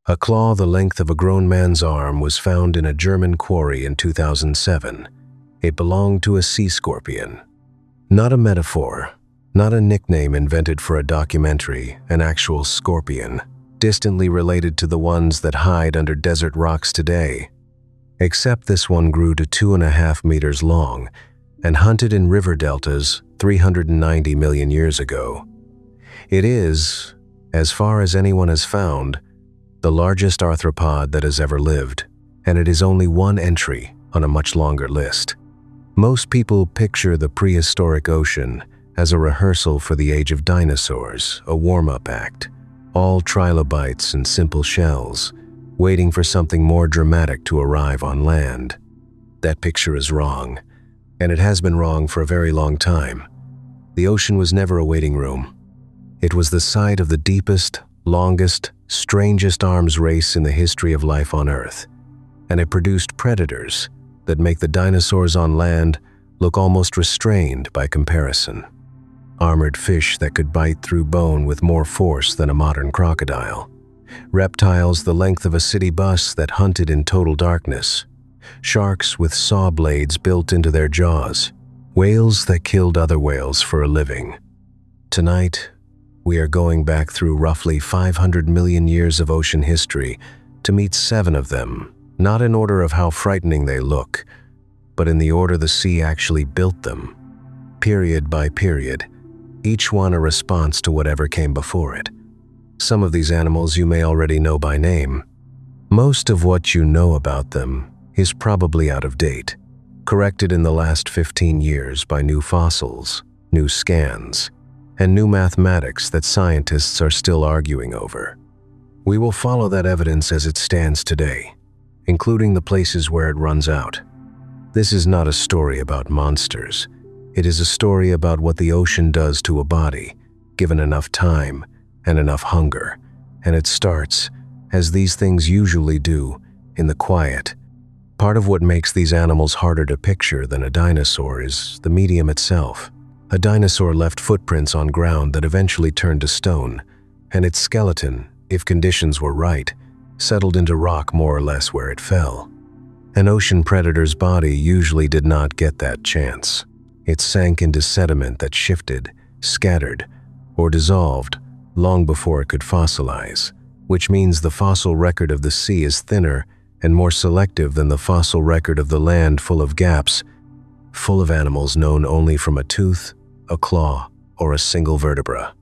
A claw the length of a grown man's arm was found in a German quarry in 2007. It belonged to a sea scorpion. Not a metaphor, not a nickname invented for a documentary, an actual scorpion, distantly related to the ones that hide under desert rocks today. Except this one grew to 2.5 meters long and hunted in river deltas 390 million years ago. It is, as far as anyone has found, the largest arthropod that has ever lived, and it is only one entry on a much longer list. Most people picture the prehistoric ocean as a rehearsal for the age of dinosaurs, a warm-up act, all trilobites and simple shells, waiting for something more dramatic to arrive on land. That picture is wrong, and it has been wrong for a very long time. The ocean was never a waiting room. It was the site of the deepest, longest, strangest arms race in the history of life on Earth, and it produced predators that make the dinosaurs on land look almost restrained by comparison. Armored fish that could bite through bone with more force than a modern crocodile. Reptiles the length of a city bus that hunted in total darkness. Sharks with saw blades built into their jaws. Whales that killed other whales for a living. Tonight, we are going back through roughly 500 million years of ocean history to meet 7 of them, not in order of how frightening they look, but in the order the sea actually built them, period by period, each one a response to whatever came before it. Some of these animals you may already know by name. Most of what you know about them is probably out of date, corrected in the last 15 years by new fossils, new scans, and new mathematics that scientists are still arguing over. We will follow that evidence as it stands today, including the places where it runs out. This is not a story about monsters. It is a story about what the ocean does to a body, given enough time and enough hunger, and it starts, as these things usually do, in the quiet. Part of what makes these animals harder to picture than a dinosaur is the medium itself. A dinosaur left footprints on ground that eventually turned to stone, and its skeleton, if conditions were right, settled into rock more or less where it fell. An ocean predator's body usually did not get that chance. It sank into sediment that shifted, scattered, or dissolved long before it could fossilize, which means the fossil record of the sea is thinner and more selective than the fossil record of the land, full of gaps, full of animals known only from a tooth, a claw, or a single vertebra.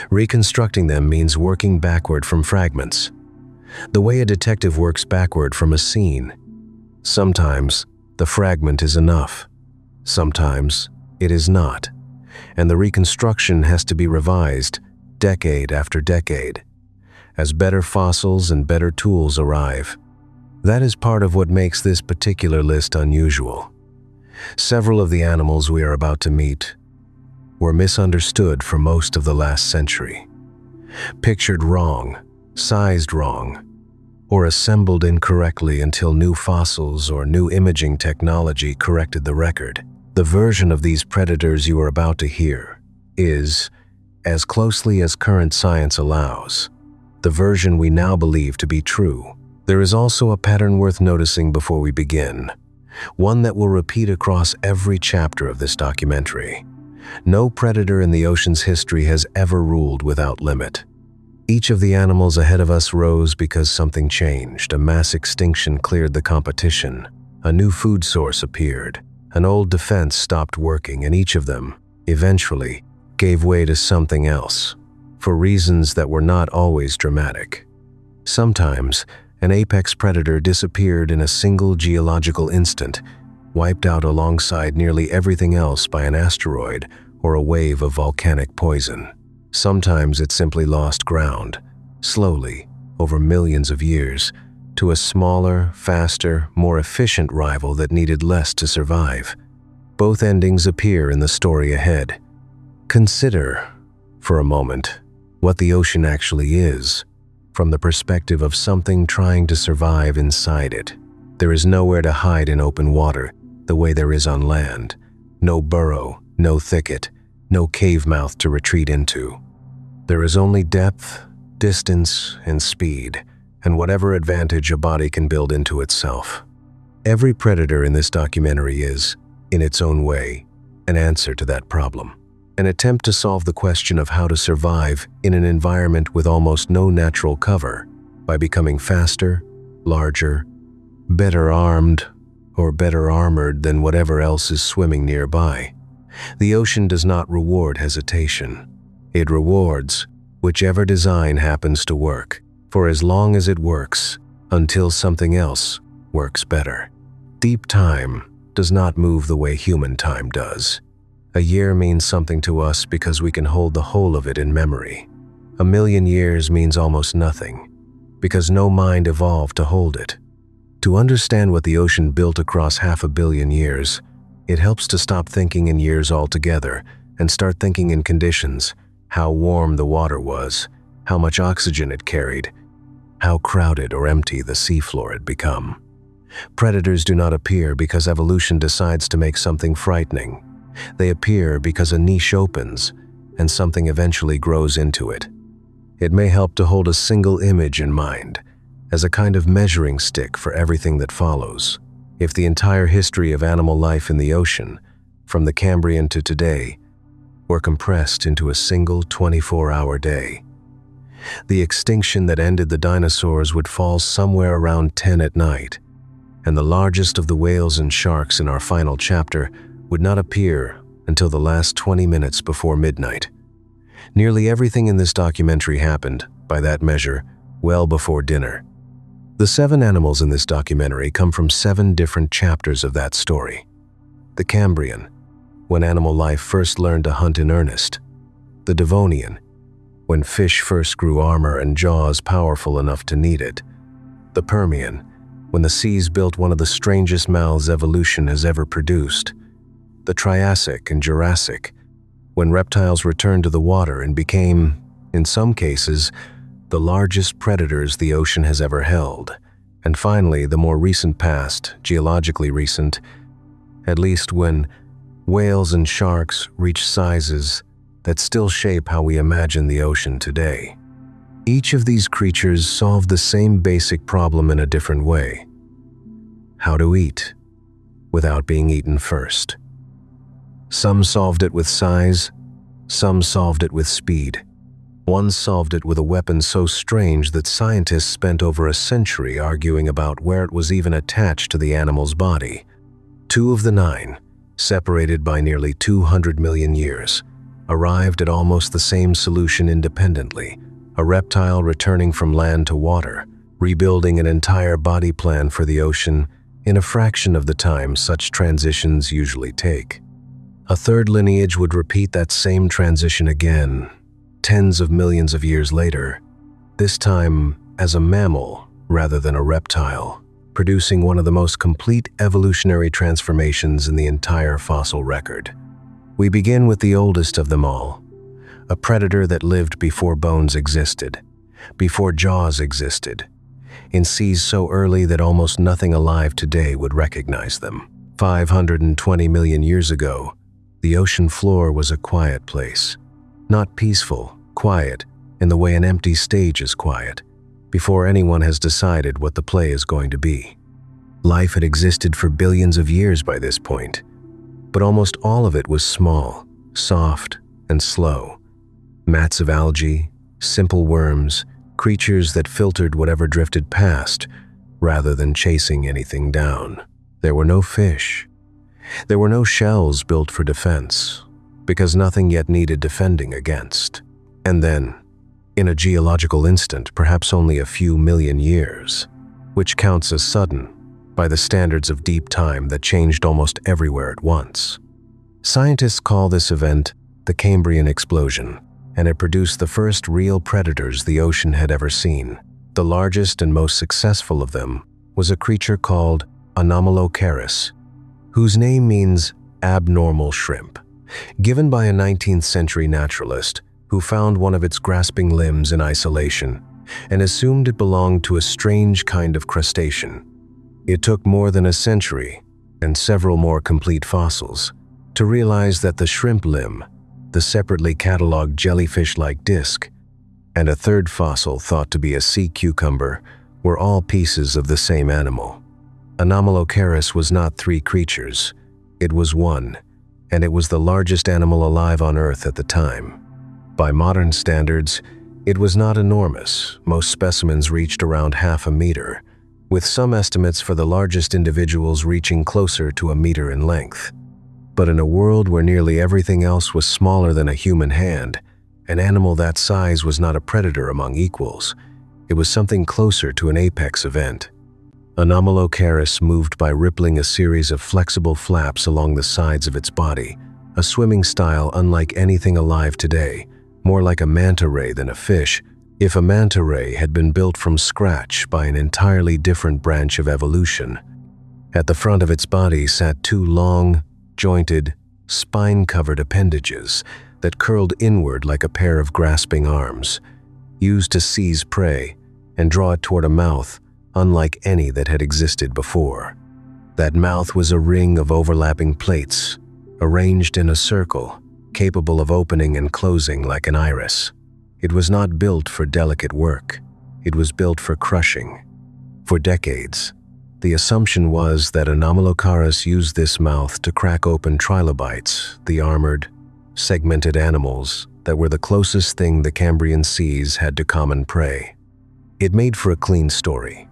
Reconstructing them means working backward from fragments, the way a detective works backward from a scene. Sometimes the fragment is enough, sometimes it is not, and the reconstruction has to be revised decade after decade, as better fossils and better tools arrive. That is part of what makes this particular list unusual. Several of the animals we are about to meet were misunderstood for most of the last century, pictured wrong, sized wrong, or assembled incorrectly until new fossils or new imaging technology corrected the record. The version of these predators you are about to hear is, as closely as current science allows, the version we now believe to be true. There is also a pattern worth noticing before we begin, one that will repeat across every chapter of this documentary. No predator in the ocean's history has ever ruled without limit. Each of the animals ahead of us rose because something changed. A mass extinction cleared the competition. A new food source appeared. An old defense stopped working, and each of them, eventually, gave way to something else, for reasons that were not always dramatic. Sometimes, an apex predator disappeared in a single geological instant, wiped out alongside nearly everything else by an asteroid or a wave of volcanic poison. Sometimes it simply lost ground, slowly, over millions of years, to a smaller, faster, more efficient rival that needed less to survive. Both endings appear in the story ahead. Consider, for a moment, what the ocean actually is, from the perspective of something trying to survive inside it. There is nowhere to hide in open water the way there is on land. No burrow, no thicket, no cave mouth to retreat into. There is only depth, distance, and speed, and whatever advantage a body can build into itself. Every predator in this documentary is, in its own way, an answer to that problem. An attempt to solve the question of how to survive in an environment with almost no natural cover by becoming faster, larger, better armed, or better armored than whatever else is swimming nearby. The ocean does not reward hesitation. It rewards whichever design happens to work, for as long as it works, until something else works better. Deep time does not move the way human time does. A year means something to us because we can hold the whole of it in memory. 1,000,000 years means almost nothing, because no mind evolved to hold it. To understand what the ocean built across 500 million years, it helps to stop thinking in years altogether and start thinking in conditions: how warm the water was, how much oxygen it carried, how crowded or empty the seafloor had become. Predators do not appear because evolution decides to make something frightening. They appear because a niche opens and something eventually grows into it. It may help to hold a single image in mind as a kind of measuring stick for everything that follows. If the entire history of animal life in the ocean, from the Cambrian to today, were compressed into a single 24-hour day, the extinction that ended the dinosaurs would fall somewhere around 10 at night, and the largest of the whales and sharks in our final chapter would not appear until the last 20 minutes before midnight. Nearly everything in this documentary happened, by that measure, well before dinner. The 7 animals in this documentary come from 7 different chapters of that story. The Cambrian, when animal life first learned to hunt in earnest. The Devonian, when fish first grew armor and jaws powerful enough to need it. The Permian, when the seas built one of the strangest mouths evolution has ever produced. The Triassic and Jurassic, when reptiles returned to the water and became, in some cases, the largest predators the ocean has ever held. And finally, the more recent past, geologically recent, at least when whales and sharks reach sizes that still shape how we imagine the ocean today. Each of these creatures solved the same basic problem in a different way: how to eat without being eaten first. Some solved it with size, some solved it with speed. One solved it with a weapon so strange that scientists spent over a century arguing about where it was even attached to the animal's body. 2 of the 9, separated by nearly 200 million years, arrived at almost the same solution independently: a reptile returning from land to water, rebuilding an entire body plan for the ocean in a fraction of the time such transitions usually take. A third lineage would repeat that same transition again, tens of millions of years later, this time as a mammal rather than a reptile, producing one of the most complete evolutionary transformations in the entire fossil record. We begin with the oldest of them all, a predator that lived before bones existed, before jaws existed, in seas so early that almost nothing alive today would recognize them. 520 million years ago, the ocean floor was a quiet place. Not peaceful, quiet, in the way an empty stage is quiet, before anyone has decided what the play is going to be. Life had existed for billions of years by this point, but almost all of it was small, soft, and slow. Mats of algae, simple worms, creatures that filtered whatever drifted past, rather than chasing anything down. There were no fish. There were no shells built for defense, because nothing yet needed defending against. And then, in a geological instant, perhaps only a few million years, which counts as sudden by the standards of deep time that changed almost everywhere at once. Scientists call this event the Cambrian explosion, and it produced the first real predators the ocean had ever seen. The largest and most successful of them was a creature called Anomalocaris, whose name means abnormal shrimp, given by a 19th century naturalist who found one of its grasping limbs in isolation and assumed it belonged to a strange kind of crustacean. It took more than a century and several more complete fossils to realize that the shrimp limb, the separately catalogued jellyfish-like disc, and a third fossil thought to be a sea cucumber were all pieces of the same animal. Anomalocaris was not three creatures, it was one, and it was the largest animal alive on Earth at the time. By modern standards, it was not enormous. Most specimens reached around half a meter, with some estimates for the largest individuals reaching closer to a meter in length. But in a world where nearly everything else was smaller than a human hand, an animal that size was not a predator among equals. It was something closer to an apex event. Anomalocaris moved by rippling a series of flexible flaps along the sides of its body, a swimming style unlike anything alive today, more like a manta ray than a fish, if a manta ray had been built from scratch by an entirely different branch of evolution. At the front of its body sat two long, jointed, spine-covered appendages that curled inward like a pair of grasping arms, used to seize prey and draw it toward a mouth unlike any that had existed before. That mouth was a ring of overlapping plates, arranged in a circle, capable of opening and closing like an iris. It was not built for delicate work. It was built for crushing. For decades, the assumption was that Anomalocaris used this mouth to crack open trilobites, the armored, segmented animals that were the closest thing the Cambrian seas had to common prey. It made for a clean story.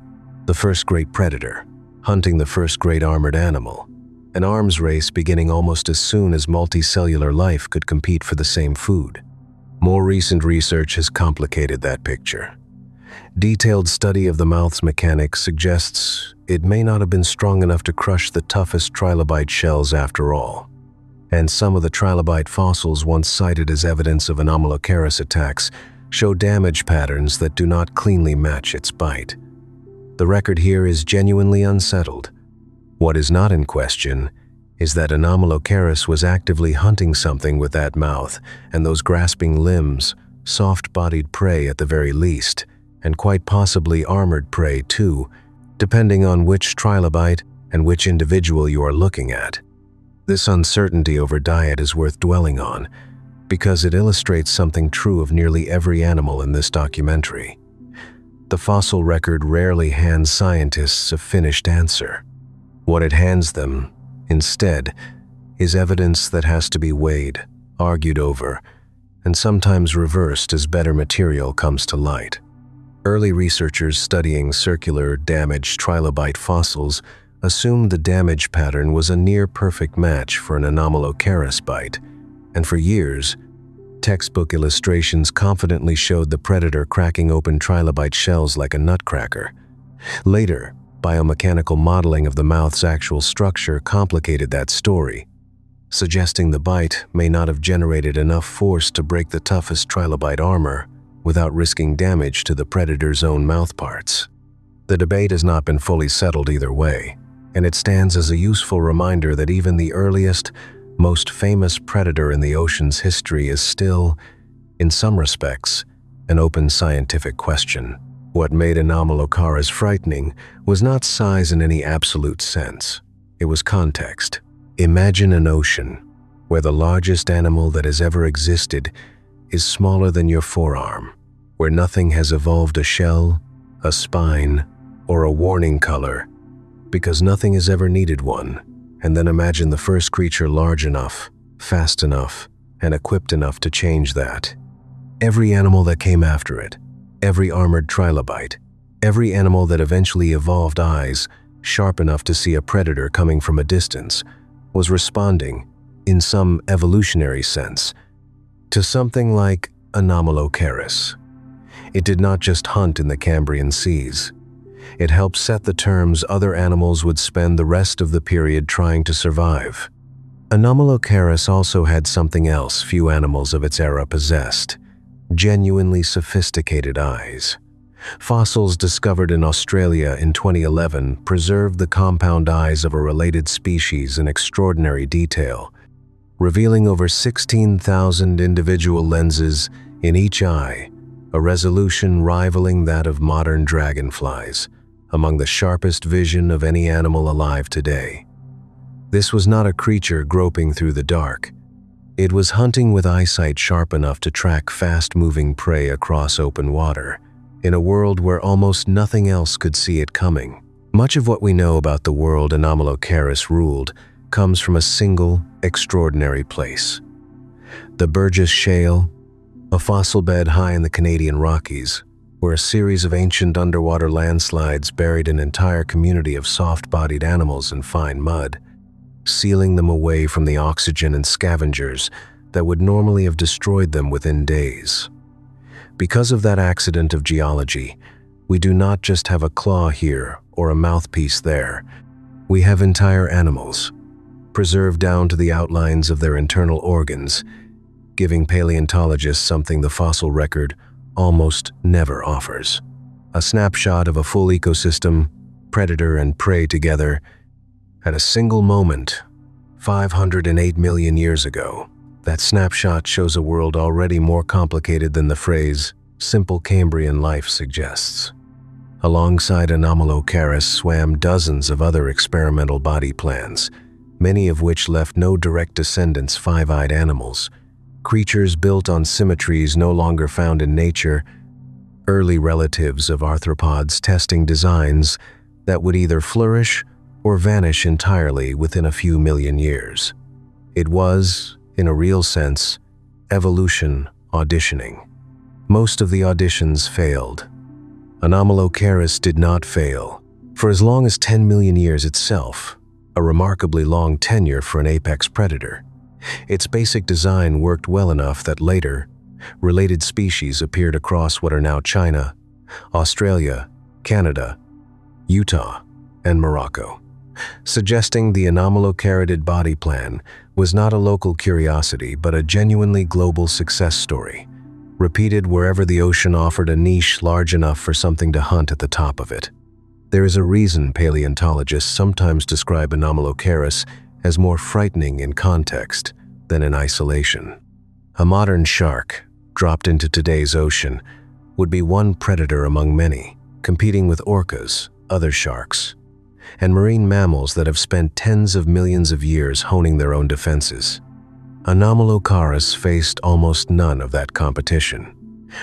The first great predator, hunting the first great armored animal, an arms race beginning almost as soon as multicellular life could compete for the same food. More recent research has complicated that picture. Detailed study of the mouth's mechanics suggests it may not have been strong enough to crush the toughest trilobite shells after all. And some of the trilobite fossils once cited as evidence of Anomalocaris attacks show damage patterns that do not cleanly match its bite. The record here is genuinely unsettled. What is not in question is that Anomalocaris was actively hunting something with that mouth and those grasping limbs, soft-bodied prey at the very least, and quite possibly armored prey too, depending on which trilobite and which individual you are looking at. This uncertainty over diet is worth dwelling on because it illustrates something true of nearly every animal in this documentary. The fossil record rarely hands scientists a finished answer. What it hands them, instead, is evidence that has to be weighed, argued over, and sometimes reversed as better material comes to light. Early researchers studying circular, damaged trilobite fossils assumed the damage pattern was a near-perfect match for an Anomalocaris bite, and for years, textbook illustrations confidently showed the predator cracking open trilobite shells like a nutcracker. Later, biomechanical modeling of the mouth's actual structure complicated that story, suggesting the bite may not have generated enough force to break the toughest trilobite armor without risking damage to the predator's own mouthparts. The debate has not been fully settled either way, and it stands as a useful reminder that even the earliest, most famous predator in the ocean's history is still, in some respects, an open scientific question. What made Anomalocaris frightening was not size in any absolute sense. It was context. Imagine an ocean where the largest animal that has ever existed is smaller than your forearm, where nothing has evolved a shell, a spine, or a warning color, because nothing has ever needed one. And then imagine the first creature large enough, fast enough, and equipped enough to change that. Every animal that came after it, every armored trilobite, every animal that eventually evolved eyes sharp enough to see a predator coming from a distance, was responding, in some evolutionary sense, to something like Anomalocaris. It did not just hunt in the Cambrian seas. It helped set the terms other animals would spend the rest of the period trying to survive. Anomalocaris also had something else few animals of its era possessed: genuinely sophisticated eyes. Fossils discovered in Australia in 2011 preserved the compound eyes of a related species in extraordinary detail, revealing over 16,000 individual lenses in each eye, a resolution rivaling that of modern dragonflies, among the sharpest vision of any animal alive today. This was not a creature groping through the dark. It was hunting with eyesight sharp enough to track fast-moving prey across open water, in a world where almost nothing else could see it coming. Much of what we know about the world Anomalocaris ruled comes from a single, extraordinary place. The Burgess Shale, a fossil bed high in the Canadian Rockies, where a series of ancient underwater landslides buried an entire community of soft-bodied animals in fine mud, sealing them away from the oxygen and scavengers that would normally have destroyed them within days. Because of that accident of geology, we do not just have a claw here or a mouthpiece there. We have entire animals, preserved down to the outlines of their internal organs, giving paleontologists something the fossil record almost never offers. A snapshot of a full ecosystem, predator and prey together, at a single moment, 508 million years ago. That snapshot shows a world already more complicated than the phrase simple Cambrian life suggests. Alongside Anomalocaris swam dozens of other experimental body plans, many of which left no direct descendants, five-eyed animals, creatures built on symmetries no longer found in nature, early relatives of arthropods testing designs that would either flourish or vanish entirely within a few million years. It was, in a real sense, evolution auditioning. Most of the auditions failed. Anomalocaris did not fail. For as long as 10 million years itself, a remarkably long tenure for an apex predator, its basic design worked well enough that later, related species appeared across what are now China, Australia, Canada, Utah, and Morocco, suggesting the anomalocaridid body plan was not a local curiosity but a genuinely global success story, repeated wherever the ocean offered a niche large enough for something to hunt at the top of it. There is a reason paleontologists sometimes describe Anomalocaris as more frightening in context than in isolation. A modern shark, dropped into today's ocean, would be one predator among many, competing with orcas, other sharks, and marine mammals that have spent tens of millions of years honing their own defenses. Anomalocaris faced almost none of that competition.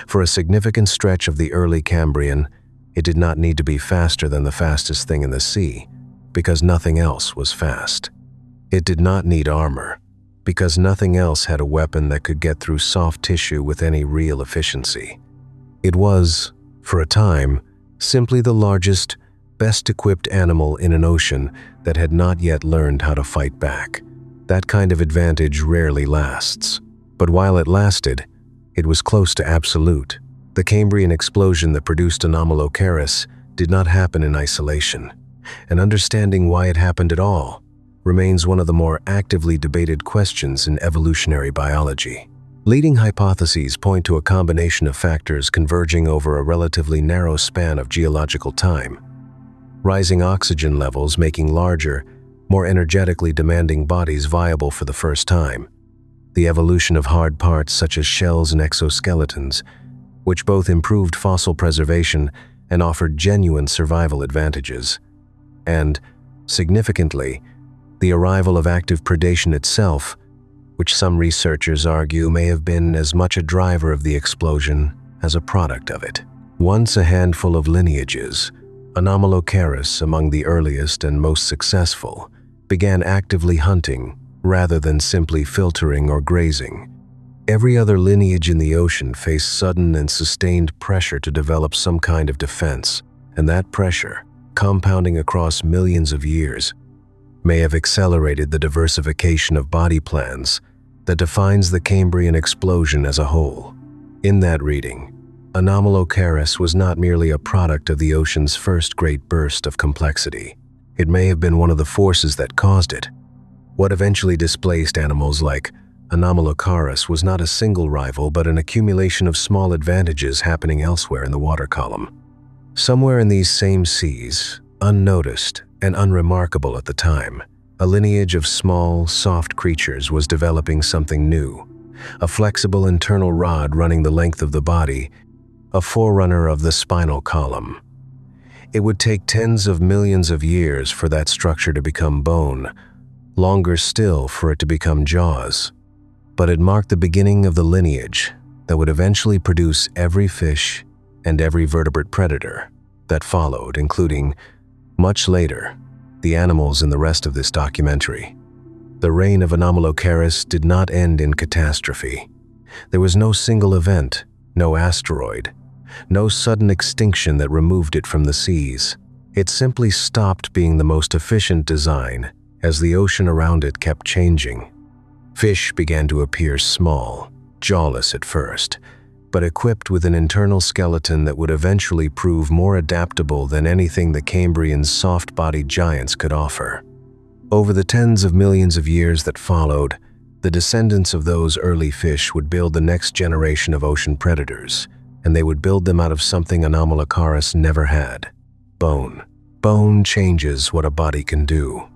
For a significant stretch of the early Cambrian, it did not need to be faster than the fastest thing in the sea, because nothing else was fast. It did not need armor, because nothing else had a weapon that could get through soft tissue with any real efficiency. It was, for a time, simply the largest, best-equipped animal in an ocean that had not yet learned how to fight back. That kind of advantage rarely lasts. But while it lasted, it was close to absolute. The Cambrian explosion that produced Anomalocaris did not happen in isolation, and understanding why it happened at all remains one of the more actively debated questions in evolutionary biology. Leading hypotheses point to a combination of factors converging over a relatively narrow span of geological time. Rising oxygen levels making larger, more energetically demanding bodies viable for the first time. The evolution of hard parts such as shells and exoskeletons, which both improved fossil preservation and offered genuine survival advantages. And, significantly, the arrival of active predation itself, which some researchers argue may have been as much a driver of the explosion as a product of it. Once a handful of lineages, Anomalocaris, among the earliest and most successful, began actively hunting rather than simply filtering or grazing. Every other lineage in the ocean faced sudden and sustained pressure to develop some kind of defense, and that pressure, compounding across millions of years, may have accelerated the diversification of body plans that defines the Cambrian explosion as a whole. In that reading, Anomalocaris was not merely a product of the ocean's first great burst of complexity. It may have been one of the forces that caused it. What eventually displaced animals like Anomalocaris was not a single rival but an accumulation of small advantages happening elsewhere in the water column. Somewhere in these same seas, unnoticed and unremarkable at the time, a lineage of small, soft creatures was developing something new, a flexible internal rod running the length of the body, a forerunner of the spinal column. It would take tens of millions of years for that structure to become bone, longer still for it to become jaws. But it marked the beginning of the lineage that would eventually produce every fish, and every vertebrate predator that followed, including, much later, the animals in the rest of this documentary. The reign of Anomalocaris did not end in catastrophe. There was no single event, no asteroid, no sudden extinction that removed it from the seas. It simply stopped being the most efficient design as the ocean around it kept changing. Fish began to appear small, jawless at first, but equipped with an internal skeleton that would eventually prove more adaptable than anything the Cambrian's soft-bodied giants could offer. Over the tens of millions of years that followed, the descendants of those early fish would build the next generation of ocean predators, and they would build them out of something Anomalocaris never had: bone. Bone changes what a body can do.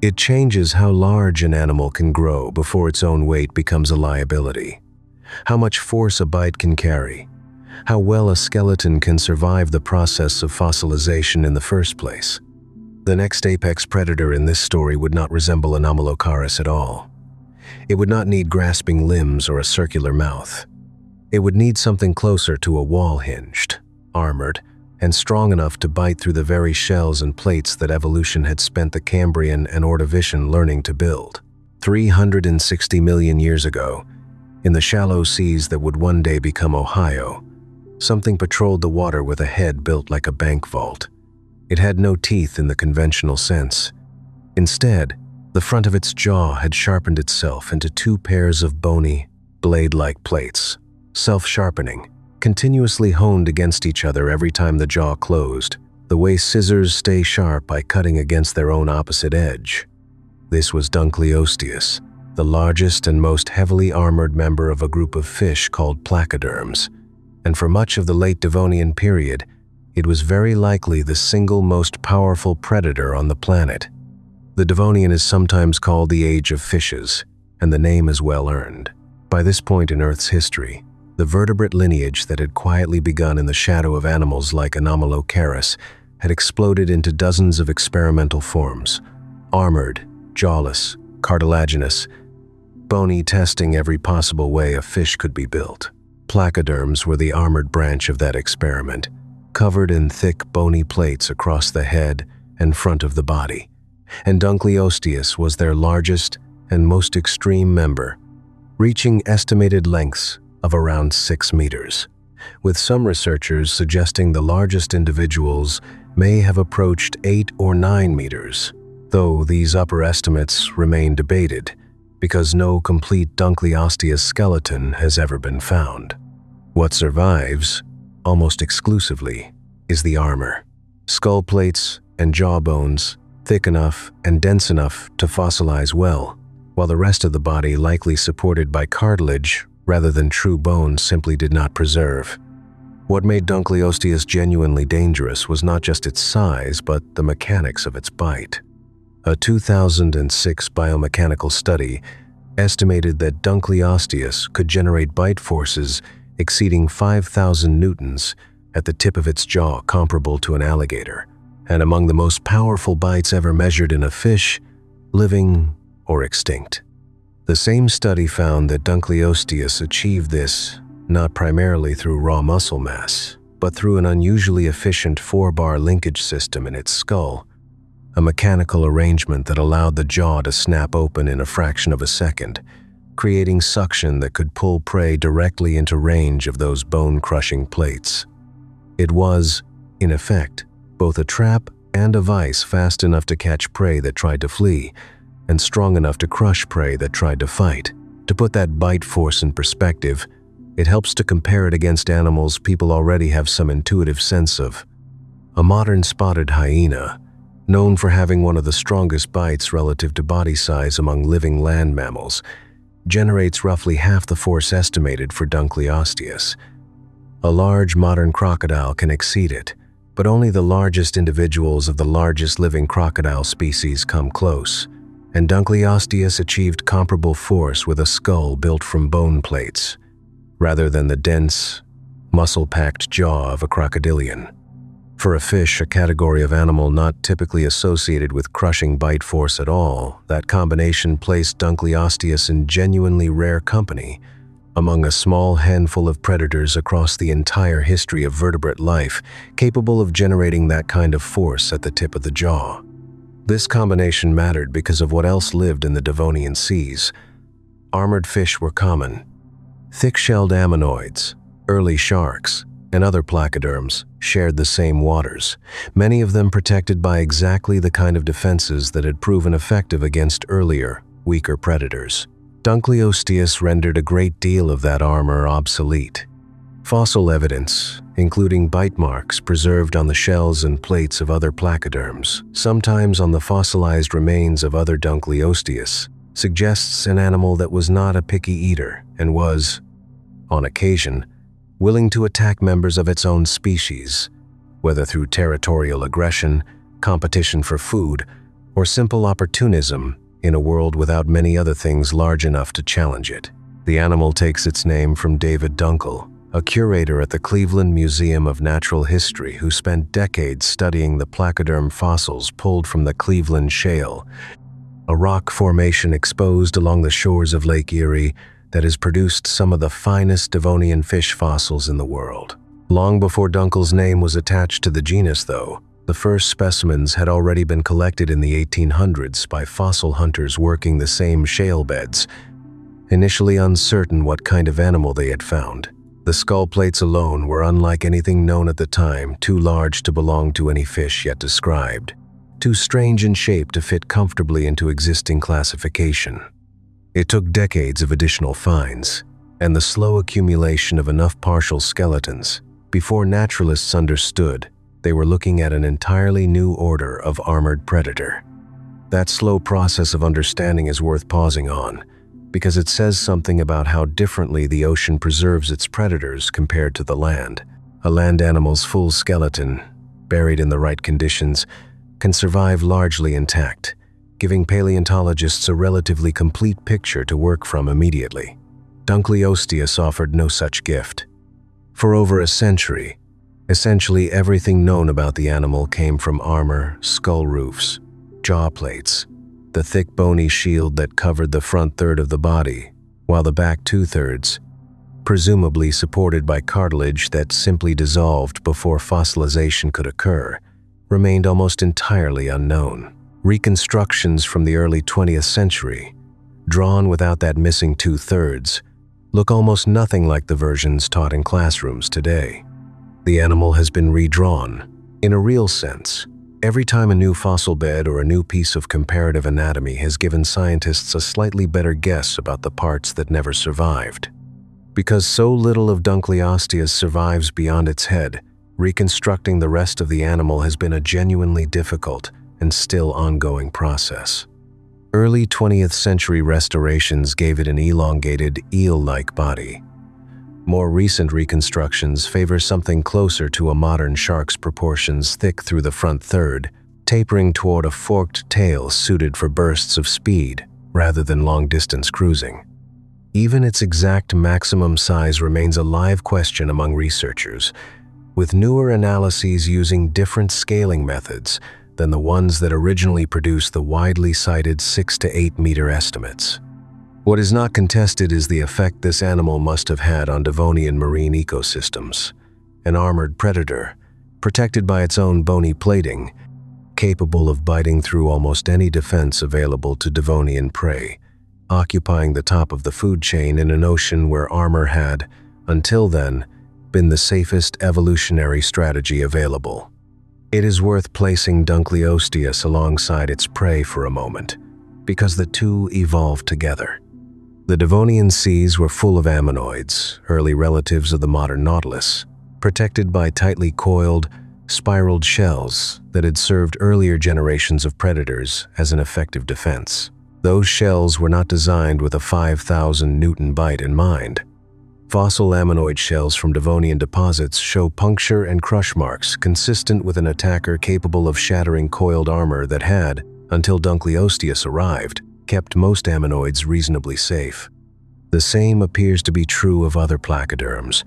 It changes how large an animal can grow before its own weight becomes a liability, how much force a bite can carry, how well a skeleton can survive the process of fossilization in the first place. The next apex predator in this story would not resemble Anomalocaris at all. It would not need grasping limbs or a circular mouth. It would need something closer to a wall-hinged, armored, and strong enough to bite through the very shells and plates that evolution had spent the Cambrian and Ordovician learning to build. 360 million years ago, in the shallow seas that would one day become Ohio, something patrolled the water with a head built like a bank vault. It had no teeth in the conventional sense. Instead, the front of its jaw had sharpened itself into two pairs of bony, blade-like plates, self-sharpening, continuously honed against each other every time the jaw closed, the way scissors stay sharp by cutting against their own opposite edge. This was Dunkleosteus, the largest and most heavily armored member of a group of fish called placoderms, and for much of the late Devonian period, it was very likely the single most powerful predator on the planet. The Devonian is sometimes called the Age of Fishes, and the name is well earned. By this point in Earth's history, the vertebrate lineage that had quietly begun in the shadow of animals like Anomalocaris had exploded into dozens of experimental forms: armored, jawless, cartilaginous, bony, testing every possible way a fish could be built. Placoderms were the armored branch of that experiment, covered in thick bony plates across the head and front of the body, and Dunkleosteus was their largest and most extreme member, reaching estimated lengths of around 6 meters, with some researchers suggesting the largest individuals may have approached 8 or 9 meters, though these upper estimates remain debated because no complete Dunkleosteus skeleton has ever been found. What survives, almost exclusively, is the armor. Skull plates and jaw bones, thick enough and dense enough to fossilize well, while the rest of the body, likely supported by cartilage rather than true bone, simply did not preserve. What made Dunkleosteus genuinely dangerous was not just its size, but the mechanics of its bite. A 2006 biomechanical study estimated that Dunkleosteus could generate bite forces exceeding 5,000 newtons at the tip of its jaw, comparable to an alligator, and among the most powerful bites ever measured in a fish, living or extinct. The same study found that Dunkleosteus achieved this not primarily through raw muscle mass, but through an unusually efficient 4-bar linkage system in its skull, a mechanical arrangement that allowed the jaw to snap open in a fraction of a second, creating suction that could pull prey directly into range of those bone-crushing plates. It was, in effect, both a trap and a vice fast enough to catch prey that tried to flee, and strong enough to crush prey that tried to fight. To put that bite force in perspective, it helps to compare it against animals people already have some intuitive sense of. A modern spotted hyena, known for having one of the strongest bites relative to body size among living land mammals, generates roughly half the force estimated for Dunkleosteus. A large modern crocodile can exceed it, but only the largest individuals of the largest living crocodile species come close, and Dunkleosteus achieved comparable force with a skull built from bone plates, rather than the dense, muscle-packed jaw of a crocodilian. For a fish, a category of animal not typically associated with crushing bite force at all, that combination placed Dunkleosteus in genuinely rare company among a small handful of predators across the entire history of vertebrate life capable of generating that kind of force at the tip of the jaw. This combination mattered because of what else lived in the Devonian seas. Armored fish were common. Thick-shelled ammonoids, early sharks, and other placoderms shared the same waters, many of them protected by exactly the kind of defenses that had proven effective against earlier, weaker predators. Dunkleosteus rendered a great deal of that armor obsolete. Fossil evidence, including bite marks preserved on the shells and plates of other placoderms, sometimes on the fossilized remains of other Dunkleosteus, suggests an animal that was not a picky eater and was, on occasion, willing to attack members of its own species, whether through territorial aggression, competition for food, or simple opportunism in a world without many other things large enough to challenge it. The animal takes its name from David Dunkel, a curator at the Cleveland Museum of Natural History who spent decades studying the placoderm fossils pulled from the Cleveland Shale, a rock formation exposed along the shores of Lake Erie that has produced some of the finest Devonian fish fossils in the world. Long before Dunkel's name was attached to the genus, though, the first specimens had already been collected in the 1800s by fossil hunters working the same shale beds, initially uncertain what kind of animal they had found. The skull plates alone were unlike anything known at the time, too large to belong to any fish yet described, too strange in shape to fit comfortably into existing classification. It took decades of additional finds and the slow accumulation of enough partial skeletons before naturalists understood they were looking at an entirely new order of armored predator. That slow process of understanding is worth pausing on, because it says something about how differently the ocean preserves its predators compared to the land. A land animal's full skeleton, buried in the right conditions, can survive largely intact, giving paleontologists a relatively complete picture to work from immediately. Dunkleosteus offered no such gift. For over a century, essentially everything known about the animal came from armor, skull roofs, jaw plates, the thick bony shield that covered the front third of the body, while the back two-thirds, presumably supported by cartilage that simply dissolved before fossilization could occur, remained almost entirely unknown. Reconstructions from the early 20th century, drawn without that missing two-thirds, look almost nothing like the versions taught in classrooms today. The animal has been redrawn, in a real sense, every time a new fossil bed or a new piece of comparative anatomy has given scientists a slightly better guess about the parts that never survived. Because so little of Dunkleosteus survives beyond its head, reconstructing the rest of the animal has been a genuinely difficult and still ongoing process. Early 20th century restorations gave it an elongated, eel-like body. More recent reconstructions favor something closer to a modern shark's proportions, thick through the front third, tapering toward a forked tail suited for bursts of speed rather than long-distance cruising. Even its exact maximum size remains a live question among researchers, with newer analyses using different scaling methods than the ones that originally produced the widely cited 6 to 8 meter estimates. What is not contested is the effect this animal must have had on Devonian marine ecosystems. An armored predator, protected by its own bony plating, capable of biting through almost any defense available to Devonian prey, occupying the top of the food chain in an ocean where armor had, until then, been the safest evolutionary strategy available. It is worth placing Dunkleosteus alongside its prey for a moment, because the two evolved together. The Devonian seas were full of ammonoids, early relatives of the modern nautilus, protected by tightly coiled, spiraled shells that had served earlier generations of predators as an effective defense. Those shells were not designed with a 5,000 Newton bite in mind. Fossil ammonoid shells from Devonian deposits show puncture and crush marks consistent with an attacker capable of shattering coiled armor that had, until Dunkleosteus arrived, kept most ammonoids reasonably safe. The same appears to be true of other placoderms,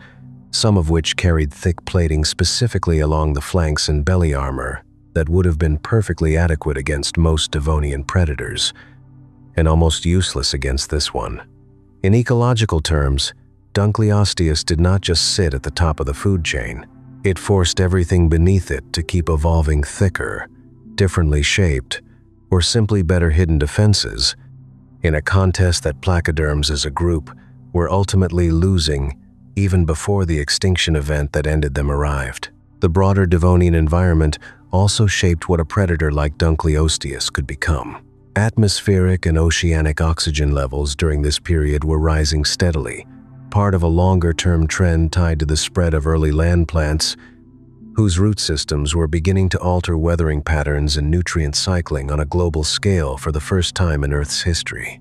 some of which carried thick plating specifically along the flanks and belly armor that would have been perfectly adequate against most Devonian predators, and almost useless against this one. In ecological terms, Dunkleosteus did not just sit at the top of the food chain. It forced everything beneath it to keep evolving thicker, differently shaped, or simply better hidden defenses, in a contest that placoderms as a group were ultimately losing even before the extinction event that ended them arrived. The broader Devonian environment also shaped what a predator like Dunkleosteus could become. Atmospheric and oceanic oxygen levels during this period were rising steadily, part of a longer-term trend tied to the spread of early land plants whose root systems were beginning to alter weathering patterns and nutrient cycling on a global scale for the first time in Earth's history.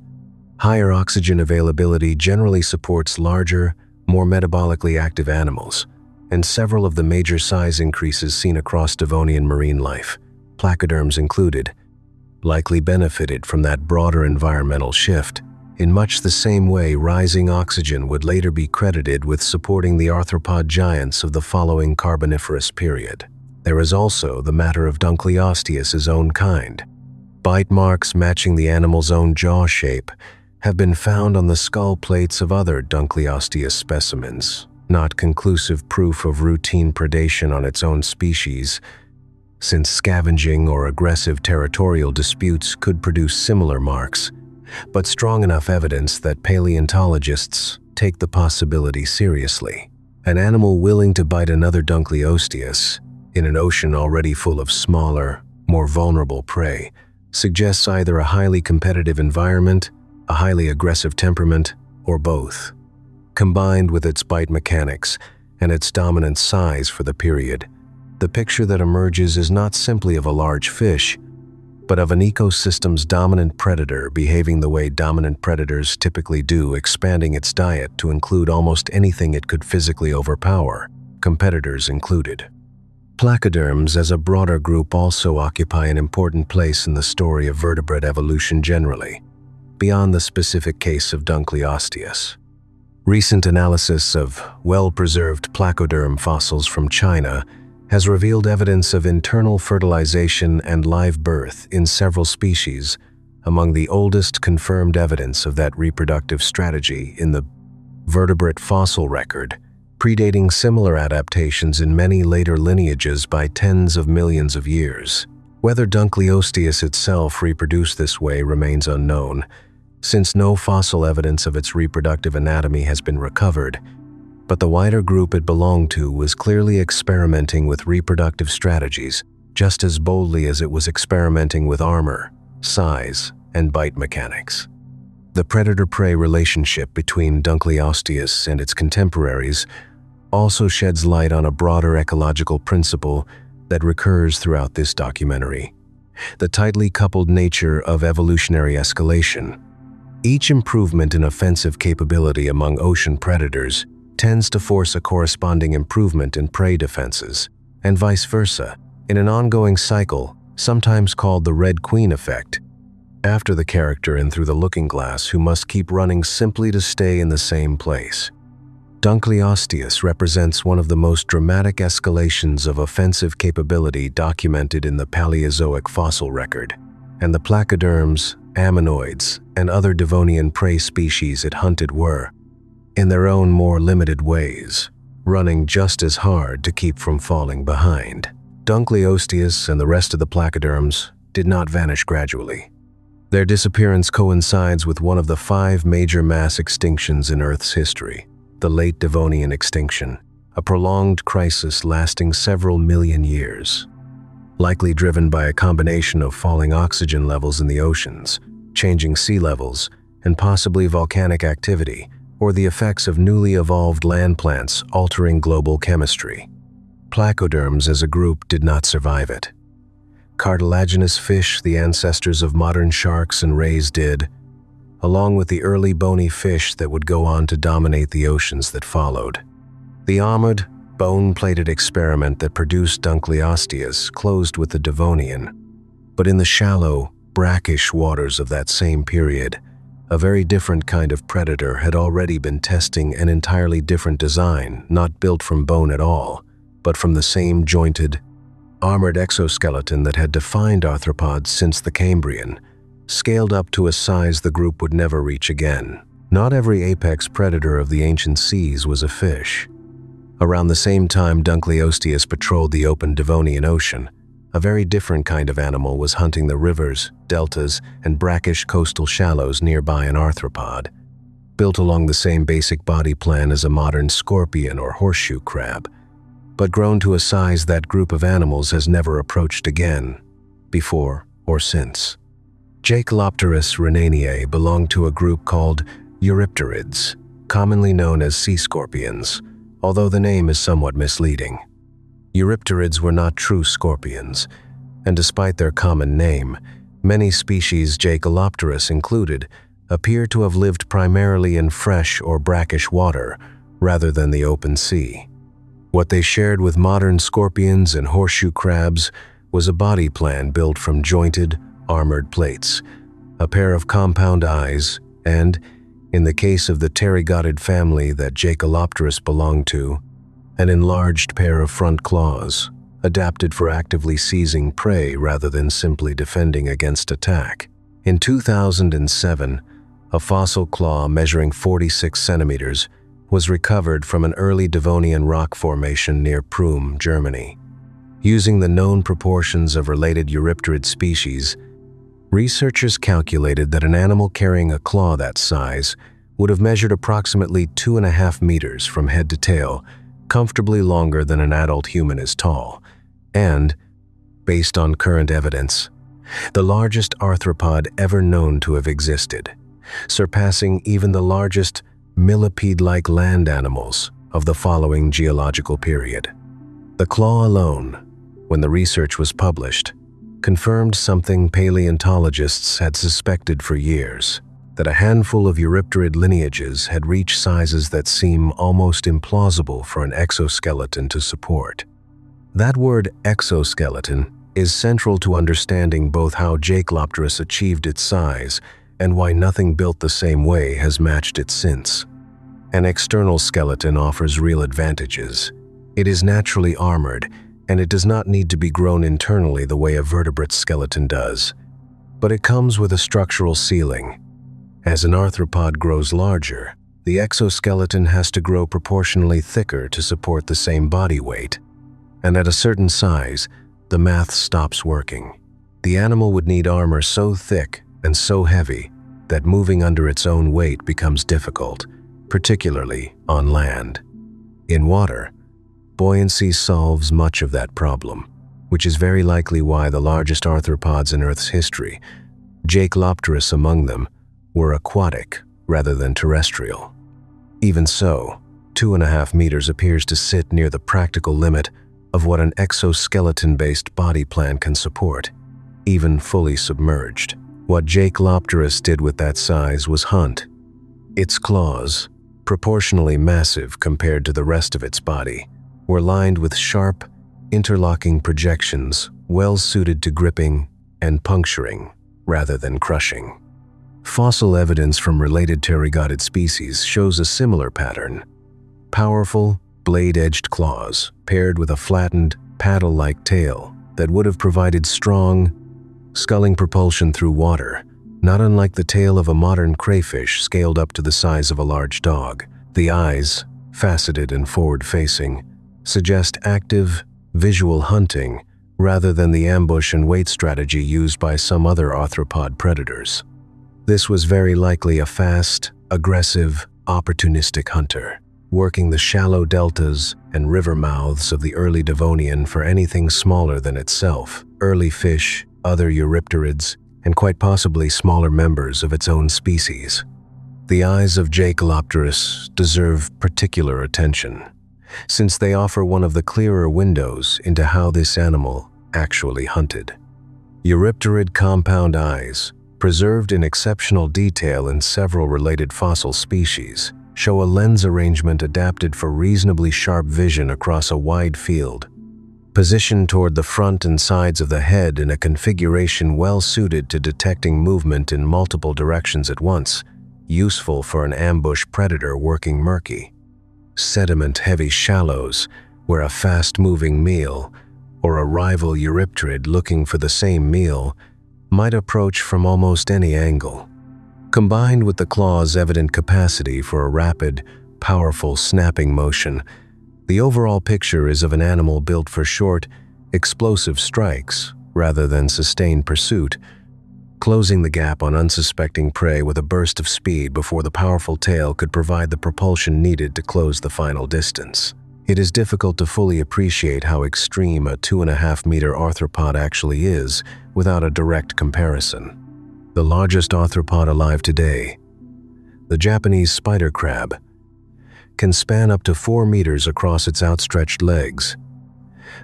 Higher oxygen availability generally supports larger, more metabolically active animals, and several of the major size increases seen across Devonian marine life, placoderms included, likely benefited from that broader environmental shift. In much the same way, rising oxygen would later be credited with supporting the arthropod giants of the following Carboniferous period. There is also the matter of Dunkleosteus's own kind. Bite marks matching the animal's own jaw shape have been found on the skull plates of other Dunkleosteus specimens, not conclusive proof of routine predation on its own species, since scavenging or aggressive territorial disputes could produce similar marks, but strong enough evidence that paleontologists take the possibility seriously. An animal willing to bite another Dunkleosteus in an ocean already full of smaller, more vulnerable prey suggests either a highly competitive environment, a highly aggressive temperament, or both. Combined with its bite mechanics and its dominant size for the period, the picture that emerges is not simply of a large fish, but of an ecosystem's dominant predator behaving the way dominant predators typically do, expanding its diet to include almost anything it could physically overpower, competitors included. Placoderms as a broader group also occupy an important place in the story of vertebrate evolution generally, beyond the specific case of Dunkleosteus. Recent analysis of well-preserved placoderm fossils from China has revealed evidence of internal fertilization and live birth in several species, among the oldest confirmed evidence of that reproductive strategy in the vertebrate fossil record, predating similar adaptations in many later lineages by tens of millions of years. Whether Dunkleosteus itself reproduced this way remains unknown, since no fossil evidence of its reproductive anatomy has been recovered, but the wider group it belonged to was clearly experimenting with reproductive strategies just as boldly as it was experimenting with armor, size, and bite mechanics. The predator-prey relationship between Dunkleosteus and its contemporaries also sheds light on a broader ecological principle that recurs throughout this documentary: the tightly coupled nature of evolutionary escalation. Each improvement in offensive capability among ocean predators tends to force a corresponding improvement in prey defenses, and vice versa, in an ongoing cycle, sometimes called the Red Queen effect, after the character in Through the Looking Glass who must keep running simply to stay in the same place. Dunkleosteus represents one of the most dramatic escalations of offensive capability documented in the Paleozoic fossil record, and the placoderms, ammonoids, and other Devonian prey species it hunted were, in their own more limited ways, running just as hard to keep from falling behind. Dunkleosteus and the rest of the placoderms did not vanish gradually. Their disappearance coincides with one of the 5 major mass extinctions in Earth's history, the Late Devonian extinction, a prolonged crisis lasting several million years, likely driven by a combination of falling oxygen levels in the oceans, changing sea levels, and possibly volcanic activity, or the effects of newly evolved land plants altering global chemistry. Placoderms as a group did not survive it. Cartilaginous fish, the ancestors of modern sharks and rays, did, along with the early bony fish that would go on to dominate the oceans that followed. The armored, bone-plated experiment that produced Dunkleosteus closed with the Devonian, but in the shallow, brackish waters of that same period, a very different kind of predator had already been testing an entirely different design, not built from bone at all, but from the same jointed, armored exoskeleton that had defined arthropods since the Cambrian, scaled up to a size the group would never reach again. Not every apex predator of the ancient seas was a fish. Around the same time Dunkleosteus patrolled the open Devonian Ocean, a very different kind of animal was hunting the rivers, deltas, and brackish coastal shallows nearby an arthropod, built along the same basic body plan as a modern scorpion or horseshoe crab, but grown to a size that group of animals has never approached again, before or since. Jacalopterus rhenaniae belonged to a group called Eurypterids, commonly known as sea scorpions, although the name is somewhat misleading. Eurypterids were not true scorpions, and despite their common name, many species, Jacalopterus included, appear to have lived primarily in fresh or brackish water rather than the open sea. What they shared with modern scorpions and horseshoe crabs was a body plan built from jointed, armored plates, a pair of compound eyes, and, in the case of the pterygoid family that Jacalopterus belonged to, an enlarged pair of front claws, adapted for actively seizing prey rather than simply defending against attack. In 2007, a fossil claw measuring 46 centimeters was recovered from an early Devonian rock formation near Prüm, Germany. Using the known proportions of related Eurypterid species, researchers calculated that an animal carrying a claw that size would have measured approximately 2.5 meters from head to tail, comfortably longer than an adult human is tall, and, based on current evidence, the largest arthropod ever known to have existed, surpassing even the largest millipede-like land animals of the following geological period. The claw alone, when the research was published, confirmed something paleontologists had suspected for years, that a handful of Eurypterid lineages had reached sizes that seem almost implausible for an exoskeleton to support. That word exoskeleton is central to understanding both how Jacalopterus achieved its size and why nothing built the same way has matched it since. An external skeleton offers real advantages. It is naturally armored, and it does not need to be grown internally the way a vertebrate skeleton does. But it comes with a structural ceiling. As an arthropod grows larger, the exoskeleton has to grow proportionally thicker to support the same body weight. And at a certain size, the math stops working. The animal would need armor so thick and so heavy that moving under its own weight becomes difficult, particularly on land. In water, buoyancy solves much of that problem, which is very likely why the largest arthropods in Earth's history, Jacalopterus among them, were aquatic rather than terrestrial. Even so, 2.5 meters appears to sit near the practical limit of what an exoskeleton-based body plan can support, even fully submerged. What Jacalopterus did with that size was hunt. Its claws, proportionally massive compared to the rest of its body, were lined with sharp, interlocking projections well suited to gripping and puncturing rather than crushing. Fossil evidence from related pterygoid species shows a similar pattern. Powerful, blade-edged claws paired with a flattened, paddle-like tail that would have provided strong, sculling propulsion through water, not unlike the tail of a modern crayfish scaled up to the size of a large dog. The eyes, faceted and forward-facing, suggest active, visual hunting rather than the ambush and wait strategy used by some other arthropod predators. This was very likely a fast, aggressive, opportunistic hunter, working the shallow deltas and river mouths of the early Devonian for anything smaller than itself, early fish, other Eurypterids, and quite possibly smaller members of its own species. The eyes of Jacalopterus deserve particular attention, since they offer one of the clearer windows into how this animal actually hunted. Eurypterid compound eyes, preserved in exceptional detail in several related fossil species, show a lens arrangement adapted for reasonably sharp vision across a wide field, positioned toward the front and sides of the head in a configuration well suited to detecting movement in multiple directions at once, useful for an ambush predator working murky, sediment-heavy shallows where a fast-moving meal or a rival Eurypterid looking for the same meal might approach from almost any angle. Combined with the claw's evident capacity for a rapid, powerful snapping motion, the overall picture is of an animal built for short, explosive strikes rather than sustained pursuit, closing the gap on unsuspecting prey with a burst of speed before the powerful tail could provide the propulsion needed to close the final distance. It is difficult to fully appreciate how extreme a 2.5-meter arthropod actually is without a direct comparison. The largest arthropod alive today, the Japanese spider crab, can span up to 4 meters across its outstretched legs.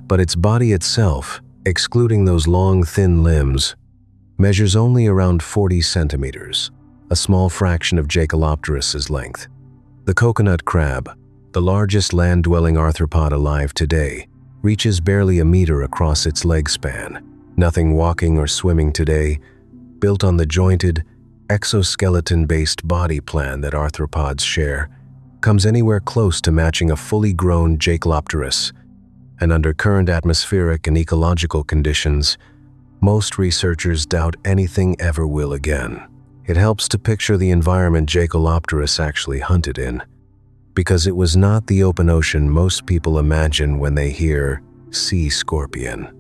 But its body itself, excluding those long, thin limbs, measures only around 40 centimeters, a small fraction of Jacalopterus's length. The coconut crab, the largest land-dwelling arthropod alive today, reaches barely a meter across its leg span. Nothing walking or swimming today, built on the jointed, exoskeleton-based body plan that arthropods share, comes anywhere close to matching a fully grown Jacalopterus, and under current atmospheric and ecological conditions, most researchers doubt anything ever will again. It helps to picture the environment Jacalopterus actually hunted in, because it was not the open ocean most people imagine when they hear sea scorpion.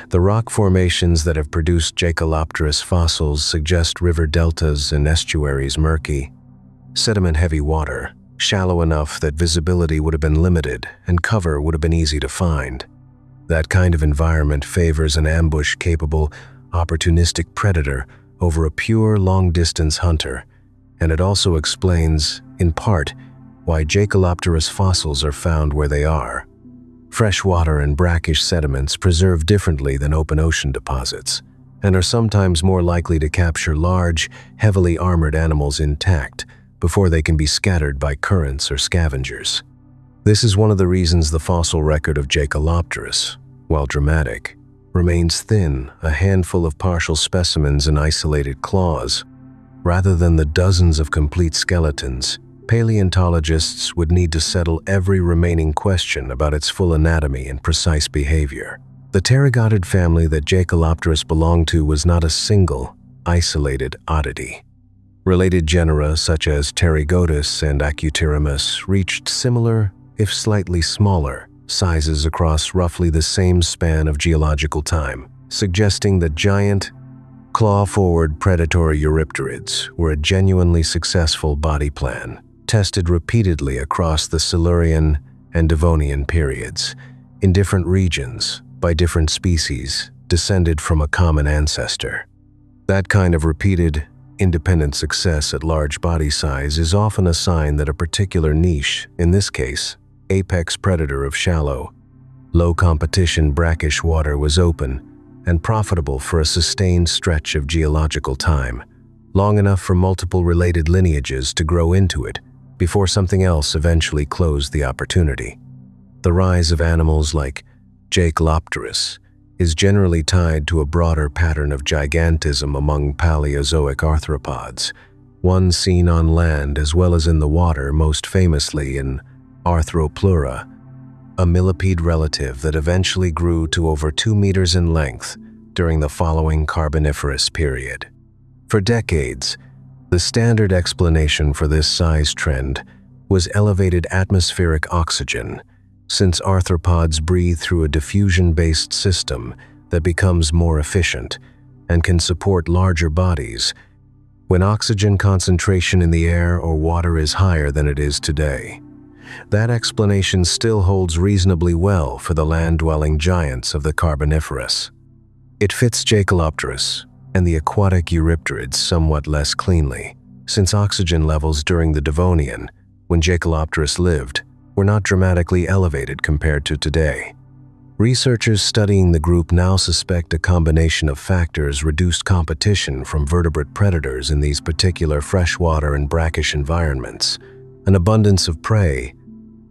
The rock formations that have produced Jacalopterus fossils suggest river deltas and estuaries murky, sediment-heavy water, shallow enough that visibility would have been limited and cover would have been easy to find. That kind of environment favors an ambush-capable, opportunistic predator over a pure, long-distance hunter, and it also explains, in part, why Jacalopterus fossils are found where they are. Freshwater and brackish sediments preserve differently than open ocean deposits, and are sometimes more likely to capture large, heavily armored animals intact before they can be scattered by currents or scavengers. This is one of the reasons the fossil record of Jacalopterus, while dramatic, remains thin, a handful of partial specimens and isolated claws. Rather than the dozens of complete skeletons, paleontologists would need to settle every remaining question about its full anatomy and precise behavior. The pterygoid family that Jacalopterus belonged to was not a single, isolated oddity. Related genera such as Pterygotus and Acutirimus reached similar, if slightly smaller, sizes across roughly the same span of geological time, suggesting that giant, claw-forward predatory eurypterids were a genuinely successful body plan, tested repeatedly across the Silurian and Devonian periods, in different regions, by different species, descended from a common ancestor. That kind of repeated, independent success at large body size is often a sign that a particular niche, in this case, apex predator of shallow, low-competition brackish water, was open and profitable for a sustained stretch of geological time, long enough for multiple related lineages to grow into it before something else eventually closed the opportunity. The rise of animals like Jacalopterus is generally tied to a broader pattern of gigantism among Paleozoic arthropods, one seen on land as well as in the water, most famously in Arthropleura, a millipede relative that eventually grew to over 2 meters in length during the following Carboniferous period. For decades, the standard explanation for this size trend was elevated atmospheric oxygen, since arthropods breathe through a diffusion-based system that becomes more efficient and can support larger bodies when oxygen concentration in the air or water is higher than it is today. That explanation still holds reasonably well for the land-dwelling giants of the Carboniferous. It fits Jacalopterus and the aquatic eurypterids somewhat less cleanly, since oxygen levels during the Devonian, when Jacalopterus lived, were not dramatically elevated compared to today. Researchers studying the group now suspect a combination of factors reduced competition from vertebrate predators in these particular freshwater and brackish environments, an abundance of prey,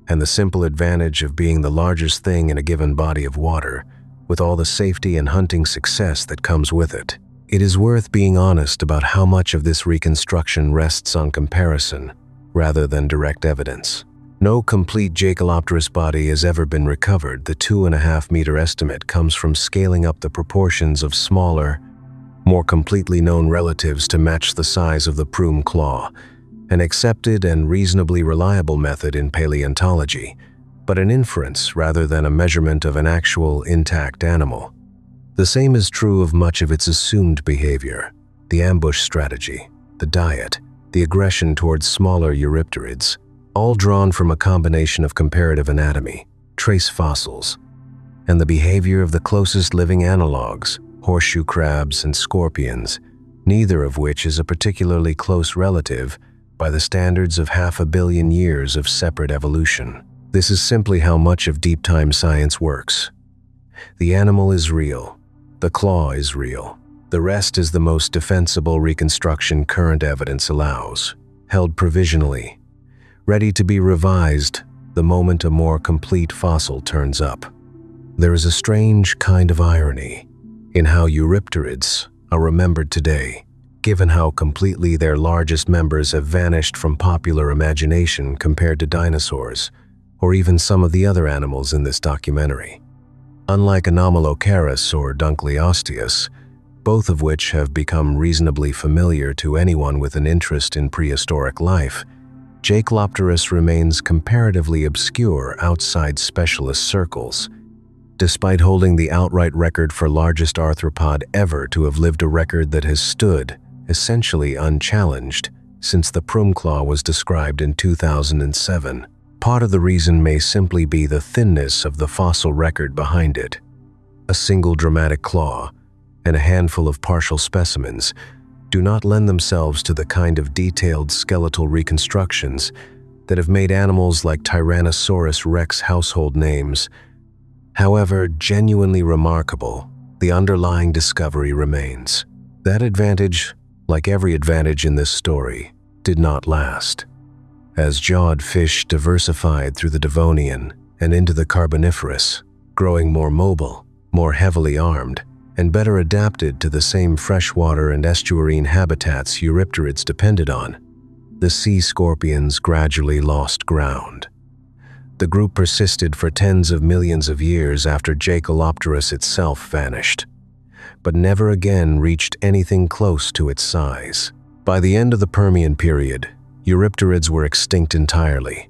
and the simple advantage of being the largest thing in a given body of water, with all the safety and hunting success that comes with it. It is worth being honest about how much of this reconstruction rests on comparison, rather than direct evidence. No complete Jacalopterus body has ever been recovered. The 2.5-meter estimate comes from scaling up the proportions of smaller, more completely known relatives to match the size of the prune claw, an accepted and reasonably reliable method in paleontology, but an inference rather than a measurement of an actual intact animal. The same is true of much of its assumed behavior: the ambush strategy, the diet, the aggression towards smaller eurypterids, all drawn from a combination of comparative anatomy, trace fossils, and the behavior of the closest living analogs, horseshoe crabs and scorpions, neither of which is a particularly close relative by the standards of 500 million years of separate evolution. This is simply how much of deep time science works. The animal is real. The claw is real. The rest is the most defensible reconstruction current evidence allows, held provisionally, ready to be revised the moment a more complete fossil turns up. There is a strange kind of irony in how eurypterids are remembered today, given how completely their largest members have vanished from popular imagination compared to dinosaurs, or even some of the other animals in this documentary. Unlike Anomalocaris or Dunkleosteus, both of which have become reasonably familiar to anyone with an interest in prehistoric life, Jacalopterus remains comparatively obscure outside specialist circles, despite holding the outright record for largest arthropod ever to have lived, a record that has stood essentially unchallenged since the Prumclaw was described in 2007. Part of the reason may simply be the thinness of the fossil record behind it. A single dramatic claw and a handful of partial specimens do not lend themselves to the kind of detailed skeletal reconstructions that have made animals like Tyrannosaurus rex household names. However genuinely remarkable, the underlying discovery remains. That advantage, like every advantage in this story, did not last. As jawed fish diversified through the Devonian and into the Carboniferous, growing more mobile, more heavily armed, and better adapted to the same freshwater and estuarine habitats eurypterids depended on, the sea scorpions gradually lost ground. The group persisted for tens of millions of years after Jacalopterus itself vanished, but never again reached anything close to its size. By the end of the Permian period, eurypterids were extinct entirely.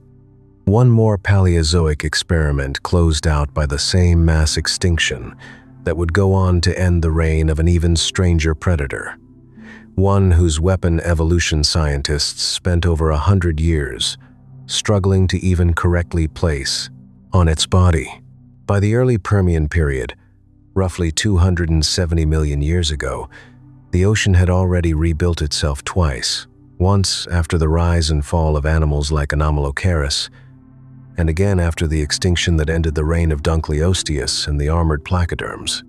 One more Paleozoic experiment closed out by the same mass extinction that would go on to end the reign of an even stranger predator, one whose weapon evolution scientists spent over 100 years struggling to even correctly place on its body. By the early Permian period, roughly 270 million years ago, the ocean had already rebuilt itself twice, once after the rise and fall of animals like Anomalocaris, and again after the extinction that ended the reign of Dunkleosteus and the armored placoderms.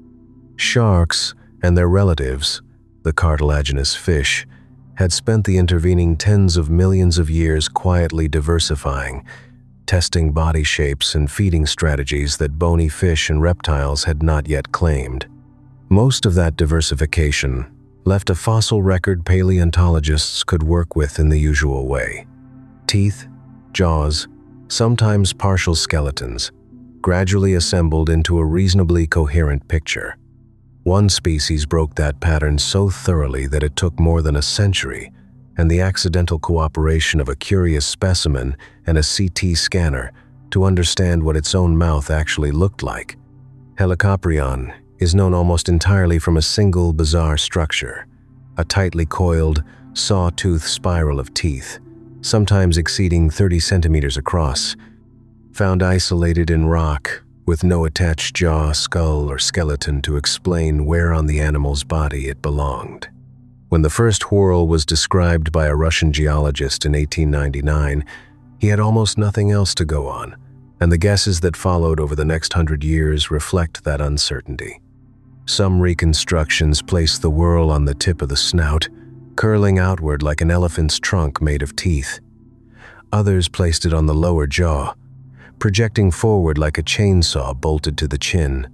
Sharks and their relatives, the cartilaginous fish, had spent the intervening tens of millions of years quietly diversifying, testing body shapes and feeding strategies that bony fish and reptiles had not yet claimed. Most of that diversification left a fossil record paleontologists could work with in the usual way: teeth, jaws, sometimes partial skeletons, gradually assembled into a reasonably coherent picture. One species broke that pattern so thoroughly that it took more than a century and the accidental cooperation of a curious specimen and a CT scanner to understand what its own mouth actually looked like. Helicoprion is known almost entirely from a single bizarre structure, a tightly coiled, saw-tooth spiral of teeth, sometimes exceeding 30 centimeters across, found isolated in rock with no attached jaw, skull, or skeleton to explain where on the animal's body it belonged. When the first whorl was described by a Russian geologist in 1899, he had almost nothing else to go on, and the guesses that followed over the next 100 years reflect that uncertainty. Some reconstructions place the whorl on the tip of the snout, curling outward like an elephant's trunk made of teeth. Others placed it on the lower jaw, projecting forward like a chainsaw bolted to the chin.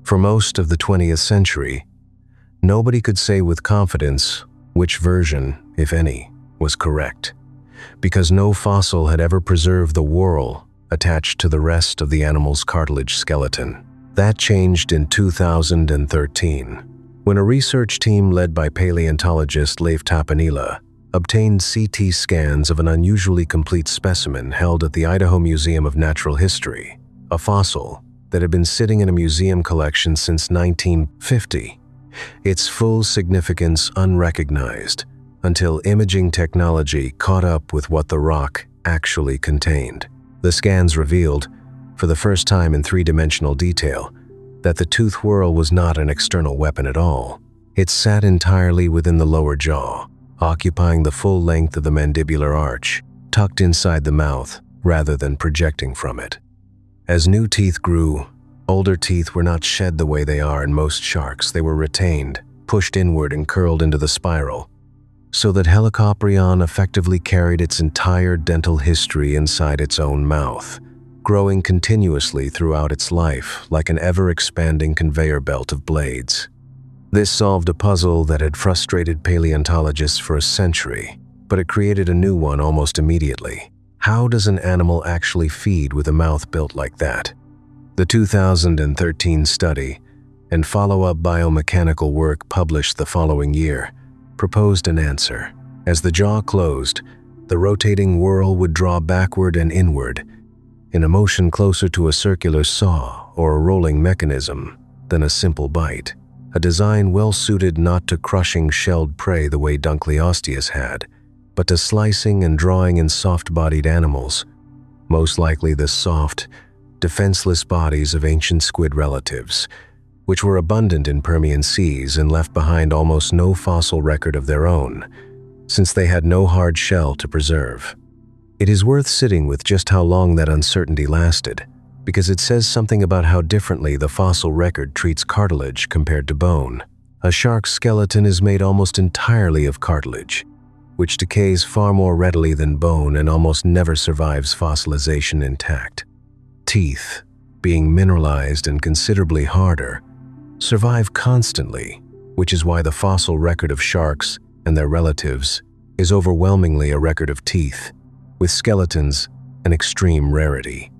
For most of the 20th century, nobody could say with confidence which version, if any, was correct, because no fossil had ever preserved the whorl attached to the rest of the animal's cartilage skeleton. That changed in 2013, When a research team led by paleontologist Leif Tapanila obtained CT scans of an unusually complete specimen held at the Idaho Museum of Natural History, a fossil that had been sitting in a museum collection since 1950, its full significance unrecognized until imaging technology caught up with what the rock actually contained. The scans revealed, for the first time in three-dimensional detail, that the tooth whorl was not an external weapon at all. It sat entirely within the lower jaw, occupying the full length of the mandibular arch, tucked inside the mouth rather than projecting from it. As new teeth grew, older teeth were not shed the way they are in most sharks. They were retained, pushed inward and curled into the spiral, so that Helicoprion effectively carried its entire dental history inside its own mouth, growing continuously throughout its life like an ever-expanding conveyor belt of blades. This solved a puzzle that had frustrated paleontologists for a century, but it created a new one almost immediately. How does an animal actually feed with a mouth built like that? The 2013 study and follow-up biomechanical work published the following year proposed an answer. As the jaw closed, the rotating whorl would draw backward and inward, in a motion closer to a circular saw or a rolling mechanism than a simple bite, a design well-suited not to crushing shelled prey the way Dunkleosteus had, but to slicing and drawing in soft-bodied animals, most likely the soft, defenseless bodies of ancient squid relatives, which were abundant in Permian seas and left behind almost no fossil record of their own, since they had no hard shell to preserve. It is worth sitting with just how long that uncertainty lasted, because it says something about how differently the fossil record treats cartilage compared to bone. A shark's skeleton is made almost entirely of cartilage, which decays far more readily than bone and almost never survives fossilization intact. Teeth, being mineralized and considerably harder, survive constantly, which is why the fossil record of sharks and their relatives is overwhelmingly a record of teeth, with skeletons an extreme rarity.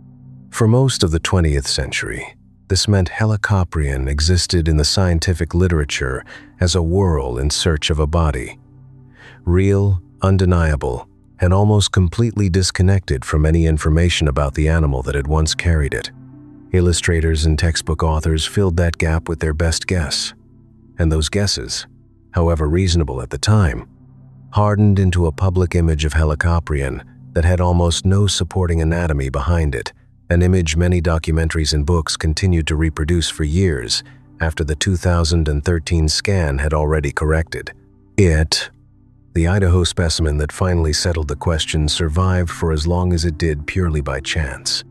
For most of the 20th century, this meant Helicoprion existed in the scientific literature as a whorl in search of a body, real, undeniable, and almost completely disconnected from any information about the animal that had once carried it. Illustrators and textbook authors filled that gap with their best guess, and those guesses, however reasonable at the time, hardened into a public image of Helicoprion that had almost no supporting anatomy behind it, an image many documentaries and books continued to reproduce for years after the 2013 scan had already corrected. The Idaho specimen that finally settled the question, survived for as long as it did purely by chance.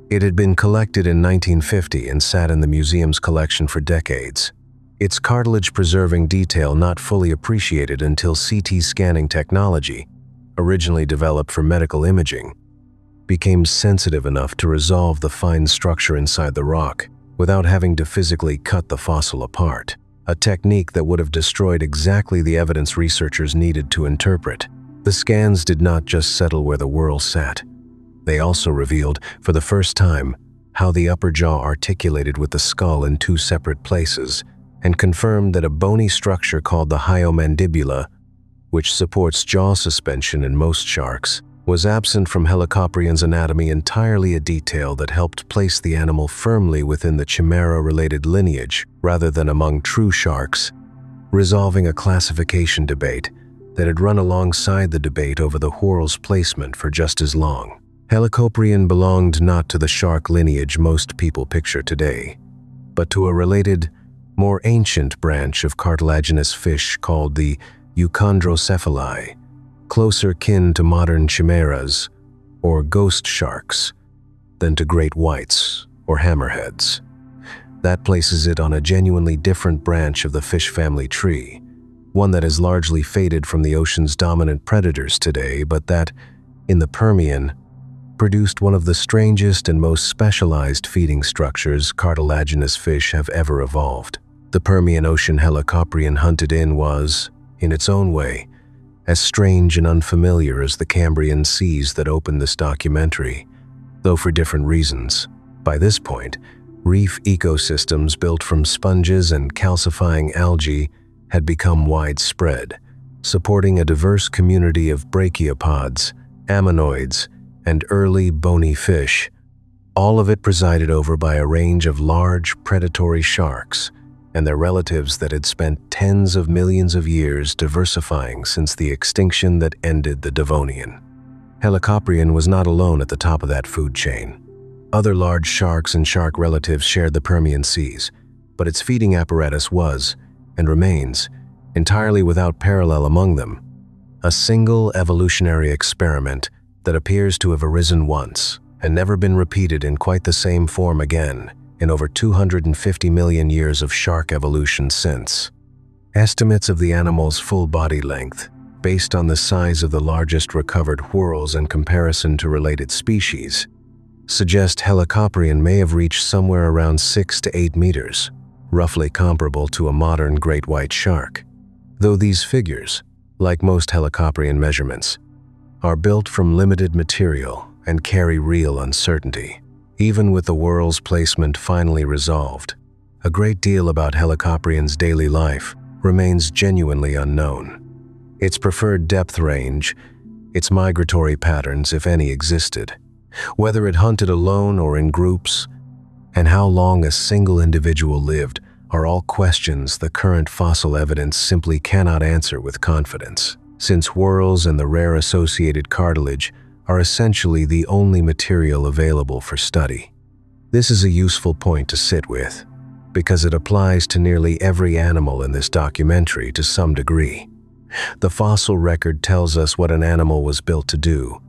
It had been collected in 1950 and sat in the museum's collection for decades, its cartilage-preserving detail not fully appreciated until CT scanning technology, originally developed for medical imaging, became sensitive enough to resolve the fine structure inside the rock without having to physically cut the fossil apart, a technique that would have destroyed exactly the evidence researchers needed to interpret. The scans did not just settle where the whorl sat. They also revealed, for the first time, how the upper jaw articulated with the skull in two separate places, and confirmed that a bony structure called the hyomandibula, which supports jaw suspension in most sharks, was absent from Helicoprion's anatomy entirely, a detail that helped place the animal firmly within the chimera-related lineage rather than among true sharks, resolving a classification debate that had run alongside the debate over the whorl's placement for just as long. Helicoprion belonged not to the shark lineage most people picture today, but to a related, more ancient branch of cartilaginous fish called the Euchondrocephali, closer kin to modern chimeras, or ghost sharks, than to great whites or hammerheads. That places it on a genuinely different branch of the fish family tree, one that has largely faded from the ocean's dominant predators today, but that, in the Permian, produced one of the strangest and most specialized feeding structures cartilaginous fish have ever evolved. The Permian ocean Helicoprion hunted in was, in its own way, as strange and unfamiliar as the Cambrian seas that opened this documentary, though for different reasons. By this point, Reef ecosystems built from sponges and calcifying algae had become widespread, supporting a diverse community of brachiopods, ammonoids, and early bony fish, all of it presided over by a range of large predatory sharks and their relatives that had spent tens of millions of years diversifying since the extinction that ended the Devonian. Helicoprion was not alone at the top of that food chain. Other large sharks and shark relatives shared the Permian seas, but its feeding apparatus was, and remains, entirely without parallel among them. A single evolutionary experiment that appears to have arisen once and never been repeated in quite the same form again in over 250 million years of shark evolution since. Estimates of the animal's full body length, based on the size of the largest recovered whorls in comparison to related species, suggest Helicoprion may have reached somewhere around 6 to 8 meters, roughly comparable to a modern great white shark. Though these figures, like most Helicoprion measurements, are built from limited material and carry real uncertainty. Even with the whorl's placement finally resolved, a great deal about Helicoprion's daily life remains genuinely unknown. Its preferred depth range, its migratory patterns, if any existed, whether it hunted alone or in groups, and how long a single individual lived are all questions the current fossil evidence simply cannot answer with confidence, since whorls and the rare associated cartilage are essentially the only material available for study. This is a useful point to sit with, because it applies to nearly every animal in this documentary to some degree. The fossil record tells us what an animal was built to do,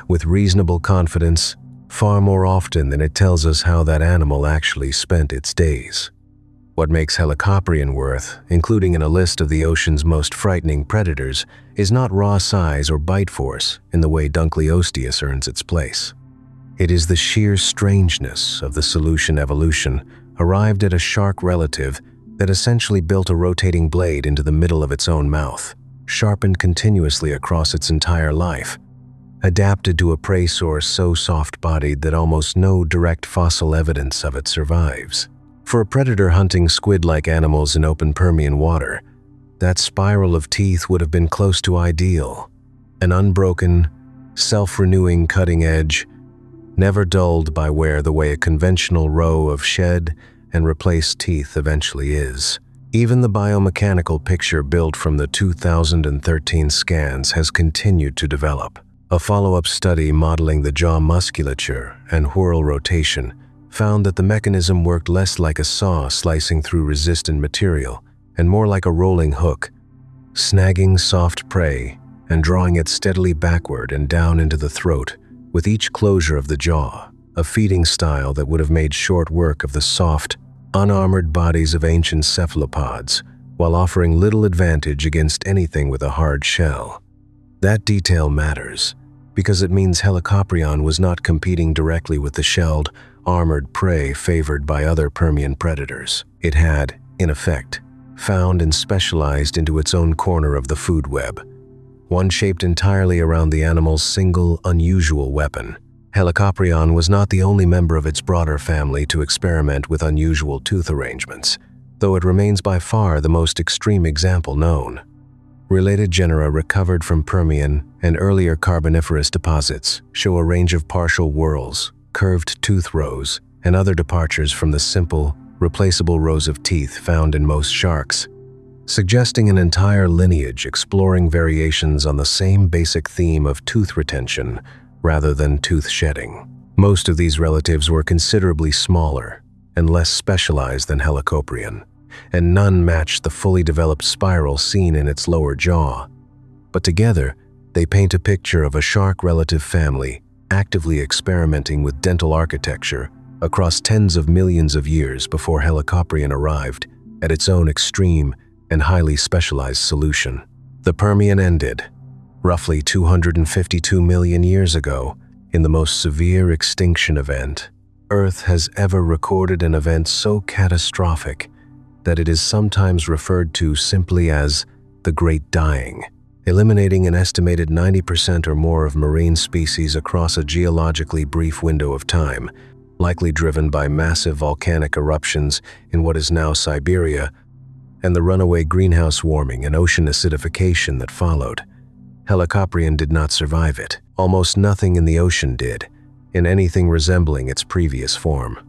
with reasonable confidence, far more often than it tells us how that animal actually spent its days. What makes Helicoprion worth including in a list of the ocean's most frightening predators is not raw size or bite force in the way Dunkleosteus earns its place. It is the sheer strangeness of the solution evolution arrived at a shark relative that essentially built a rotating blade into the middle of its own mouth, sharpened continuously across its entire life, adapted to a prey source so soft-bodied that almost no direct fossil evidence of it survives. For a predator hunting squid-like animals in open Permian water, that spiral of teeth would have been close to ideal. An unbroken, self-renewing cutting edge, never dulled by wear the way a conventional row of shed and replace teeth eventually is. Even the biomechanical picture built from the 2013 scans has continued to develop. A follow-up study modeling the jaw musculature and whorl rotation found that the mechanism worked less like a saw slicing through resistant material and more like a rolling hook, snagging soft prey and drawing it steadily backward and down into the throat with each closure of the jaw, a feeding style that would have made short work of the soft, unarmored bodies of ancient cephalopods while offering little advantage against anything with a hard shell. That detail matters because it means Helicoprion was not competing directly with the shelled, armored prey favored by other Permian predators. It had, in effect, found and specialized into its own corner of the food web, one shaped entirely around the animal's single, unusual weapon. Helicoprion was not the only member of its broader family to experiment with unusual tooth arrangements, though it remains by far the most extreme example known. Related genera recovered from Permian and earlier Carboniferous deposits show a range of partial whorls, curved tooth rows, and other departures from the simple, replaceable rows of teeth found in most sharks, suggesting an entire lineage exploring variations on the same basic theme of tooth retention rather than tooth shedding. Most of these relatives were considerably smaller and less specialized than Helicoprion, and none matched the fully developed spiral seen in its lower jaw. But together, they paint a picture of a shark relative family actively experimenting with dental architecture across tens of millions of years before Helicoprion arrived at its own extreme and highly specialized solution. The Permian ended, roughly 252 million years ago, in the most severe extinction event Earth has ever recorded, an event so catastrophic that it is sometimes referred to simply as the Great Dying, eliminating an estimated 90% or more of marine species across a geologically brief window of time, likely driven by massive volcanic eruptions in what is now Siberia, and the runaway greenhouse warming and ocean acidification that followed. Helicoprion did not survive it. Almost nothing in the ocean did, in anything resembling its previous form.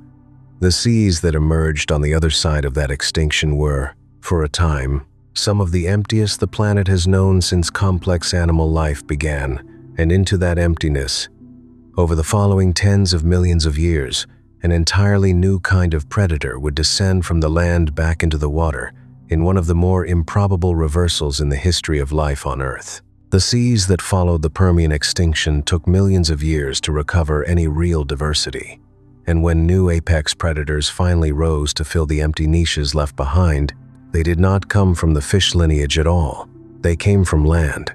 The seas that emerged on the other side of that extinction were, for a time, some of the emptiest the planet has known since complex animal life began, and into that emptiness, over the following tens of millions of years, an entirely new kind of predator would descend from the land back into the water in one of the more improbable reversals in the history of life on Earth. The seas that followed the Permian extinction took millions of years to recover any real diversity, and when new apex predators finally rose to fill the empty niches left behind, they did not come from the fish lineage at all. They came from land.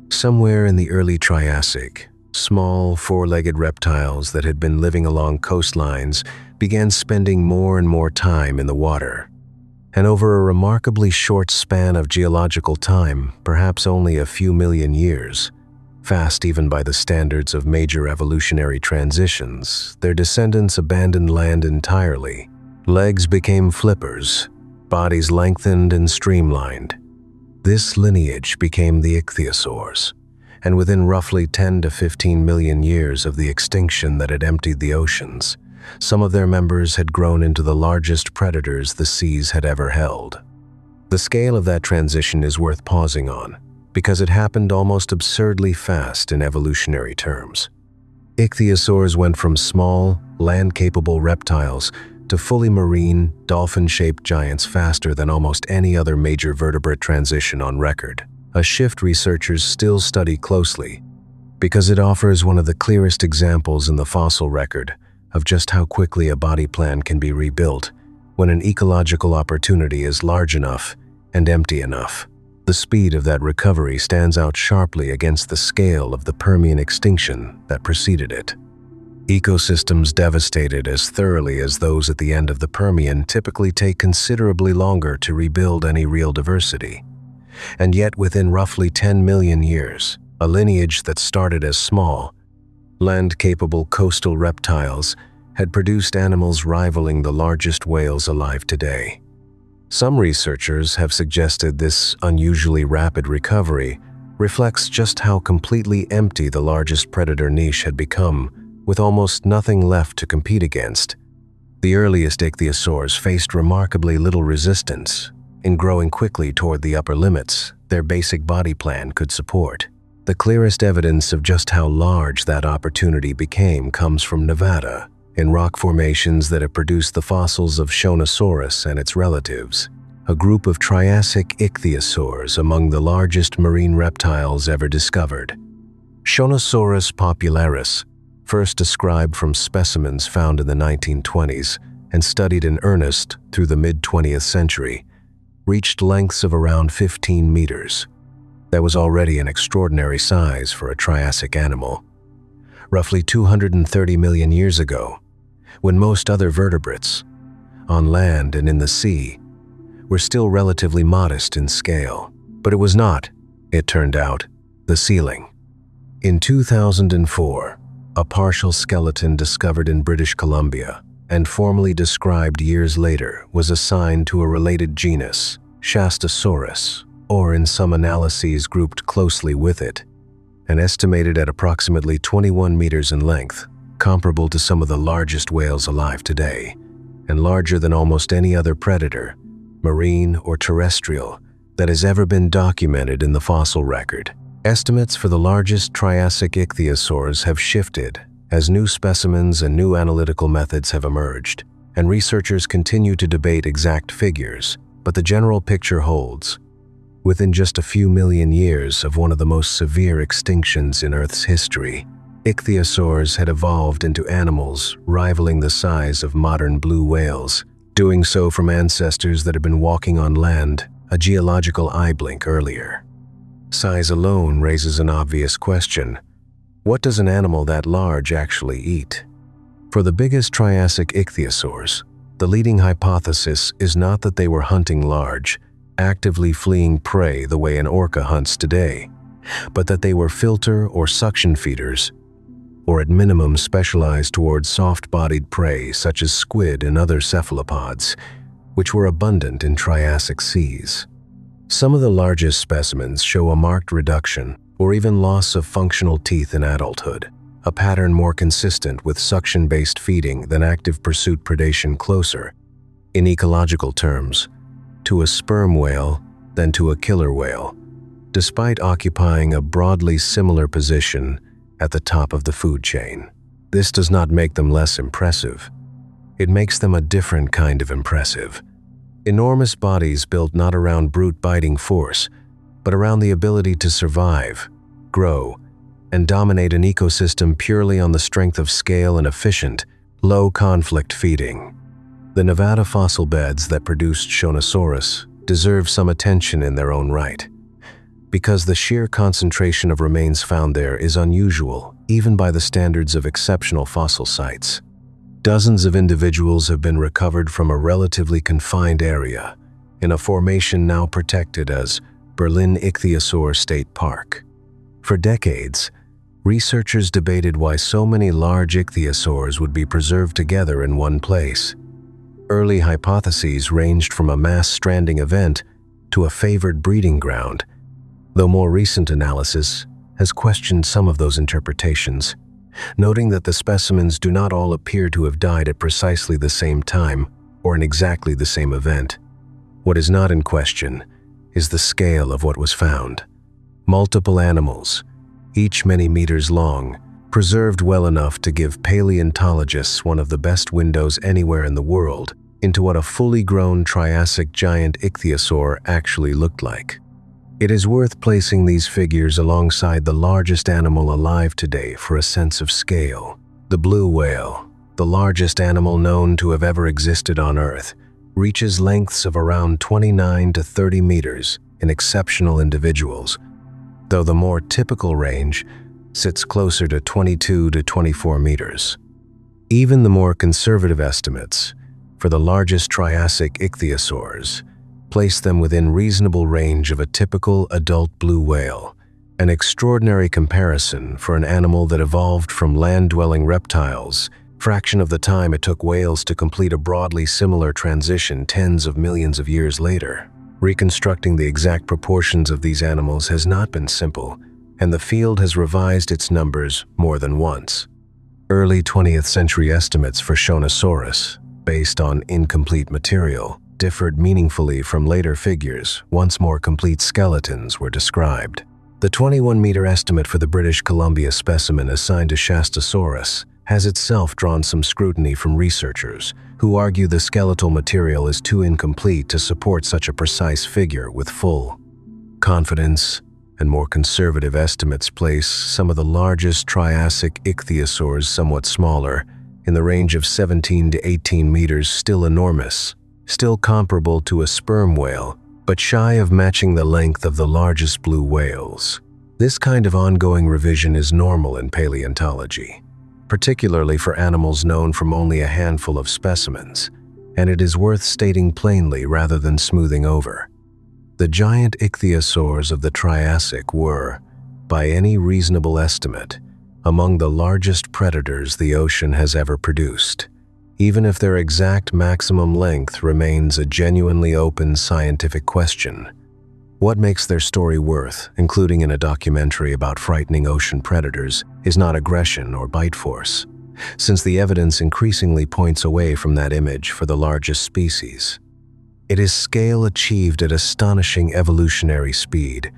Somewhere in the early Triassic, small, four-legged reptiles that had been living along coastlines began spending more and more time in the water. And over a remarkably short span of geological time, perhaps only a few million years, fast even by the standards of major evolutionary transitions, their descendants abandoned land entirely. Legs became flippers, bodies lengthened and streamlined. This lineage became the ichthyosaurs, and within roughly 10 to 15 million years of the extinction that had emptied the oceans, some of their members had grown into the largest predators the seas had ever held. The scale of that transition is worth pausing on, because it happened almost absurdly fast in evolutionary terms. Ichthyosaurs went from small, land-capable reptiles to fully marine, dolphin-shaped giants faster than almost any other major vertebrate transition on record, a shift researchers still study closely, because it offers one of the clearest examples in the fossil record of just how quickly a body plan can be rebuilt when an ecological opportunity is large enough and empty enough. The speed of that recovery stands out sharply against the scale of the Permian extinction that preceded it. Ecosystems devastated as thoroughly as those at the end of the Permian typically take considerably longer to rebuild any real diversity. And yet within roughly 10 million years, a lineage that started as small, land-capable coastal reptiles had produced animals rivaling the largest whales alive today. Some researchers have suggested this unusually rapid recovery reflects just how completely empty the largest predator niche had become, with almost nothing left to compete against. The earliest ichthyosaurs faced remarkably little resistance in growing quickly toward the upper limits their basic body plan could support. The clearest evidence of just how large that opportunity became comes from Nevada, in rock formations that have produced the fossils of Shonosaurus and its relatives, a group of Triassic ichthyosaurs among the largest marine reptiles ever discovered. Shonosaurus popularis, first described from specimens found in the 1920s and studied in earnest through the mid-20th century, reached lengths of around 15 meters. That was already an extraordinary size for a Triassic animal. Roughly 230 million years ago, when most other vertebrates, on land and in the sea, were still relatively modest in scale. But it was not, it turned out, the ceiling. In 2004, a partial skeleton discovered in British Columbia and formally described years later was assigned to a related genus, Shastasaurus, or in some analyses grouped closely with it, and estimated at approximately 21 meters in length, comparable to some of the largest whales alive today, and larger than almost any other predator, marine or terrestrial, that has ever been documented in the fossil record. Estimates for the largest Triassic ichthyosaurs have shifted as new specimens and new analytical methods have emerged, and researchers continue to debate exact figures, but the general picture holds. Within just a few million years of one of the most severe extinctions in Earth's history, ichthyosaurs had evolved into animals rivaling the size of modern blue whales, doing so from ancestors that had been walking on land a geological eye blink earlier. Size alone raises an obvious question. What does an animal that large actually eat? For the biggest Triassic ichthyosaurs, the leading hypothesis is not that they were hunting large, actively fleeing prey the way an orca hunts today, but that they were filter or suction feeders, or at minimum specialized towards soft-bodied prey such as squid and other cephalopods, which were abundant in Triassic seas. Some of the largest specimens show a marked reduction or even loss of functional teeth in adulthood, a pattern more consistent with suction-based feeding than active pursuit predation, closer, in ecological terms, to a sperm whale than to a killer whale, despite occupying a broadly similar position at the top of the food chain. This does not make them less impressive. It makes them a different kind of impressive. Enormous bodies built not around brute biting force, but around the ability to survive, grow, and dominate an ecosystem purely on the strength of scale and efficient, low-conflict feeding. The Nevada fossil beds that produced Shonosaurus deserve some attention in their own right, because the sheer concentration of remains found there is unusual, even by the standards of exceptional fossil sites. Dozens of individuals have been recovered from a relatively confined area, in a formation now protected as Berlin Ichthyosaur State Park. For decades, researchers debated why so many large ichthyosaurs would be preserved together in one place. Early hypotheses ranged from a mass stranding event to a favored breeding ground, though more recent analysis has questioned some of those interpretations, noting that the specimens do not all appear to have died at precisely the same time or in exactly the same event. What is not in question is the scale of what was found. Multiple animals, each many meters long, preserved well enough to give paleontologists one of the best windows anywhere in the world into what a fully grown Triassic giant ichthyosaur actually looked like. It is worth placing these figures alongside the largest animal alive today for a sense of scale. The blue whale, the largest animal known to have ever existed on Earth, reaches lengths of around 29 to 30 meters in exceptional individuals, though the more typical range sits closer to 22 to 24 meters. Even the more conservative estimates for the largest Triassic ichthyosaurs place them within reasonable range of a typical adult blue whale, an extraordinary comparison for an animal that evolved from land-dwelling reptiles, fraction of the time it took whales to complete a broadly similar transition tens of millions of years later. Reconstructing the exact proportions of these animals has not been simple, and the field has revised its numbers more than once. Early 20th century estimates for Shonosaurus, based on incomplete material, differed meaningfully from later figures once more complete skeletons were described. The 21-meter estimate for the British Columbia specimen assigned to Shastasaurus has itself drawn some scrutiny from researchers who argue the skeletal material is too incomplete to support such a precise figure with full confidence, and more conservative estimates place some of the largest Triassic ichthyosaurs somewhat smaller, in the range of 17 to 18 meters, still enormous, still comparable to a sperm whale, but shy of matching the length of the largest blue whales. This kind of ongoing revision is normal in paleontology, particularly for animals known from only a handful of specimens, and it is worth stating plainly rather than smoothing over. The giant ichthyosaurs of the Triassic were, by any reasonable estimate, among the largest predators the ocean has ever produced, even if their exact maximum length remains a genuinely open scientific question. What makes their story worth including in a documentary about frightening ocean predators is not aggression or bite force, since the evidence increasingly points away from that image for the largest species. It is scale achieved at astonishing evolutionary speed,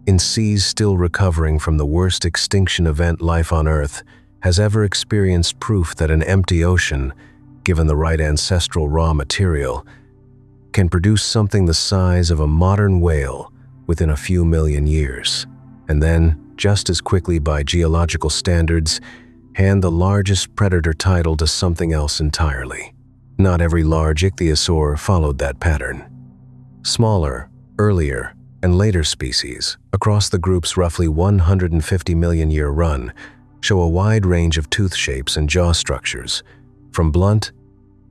in seas still recovering from the worst extinction event life on Earth has ever experienced, proof that an empty ocean, given the right ancestral raw material, can produce something the size of a modern whale within a few million years, and then, just as quickly by geological standards, hand the largest predator title to something else entirely. Not every large ichthyosaur followed that pattern. Smaller, earlier, and later species, across the group's roughly 150 million year run, show a wide range of tooth shapes and jaw structures, from blunt,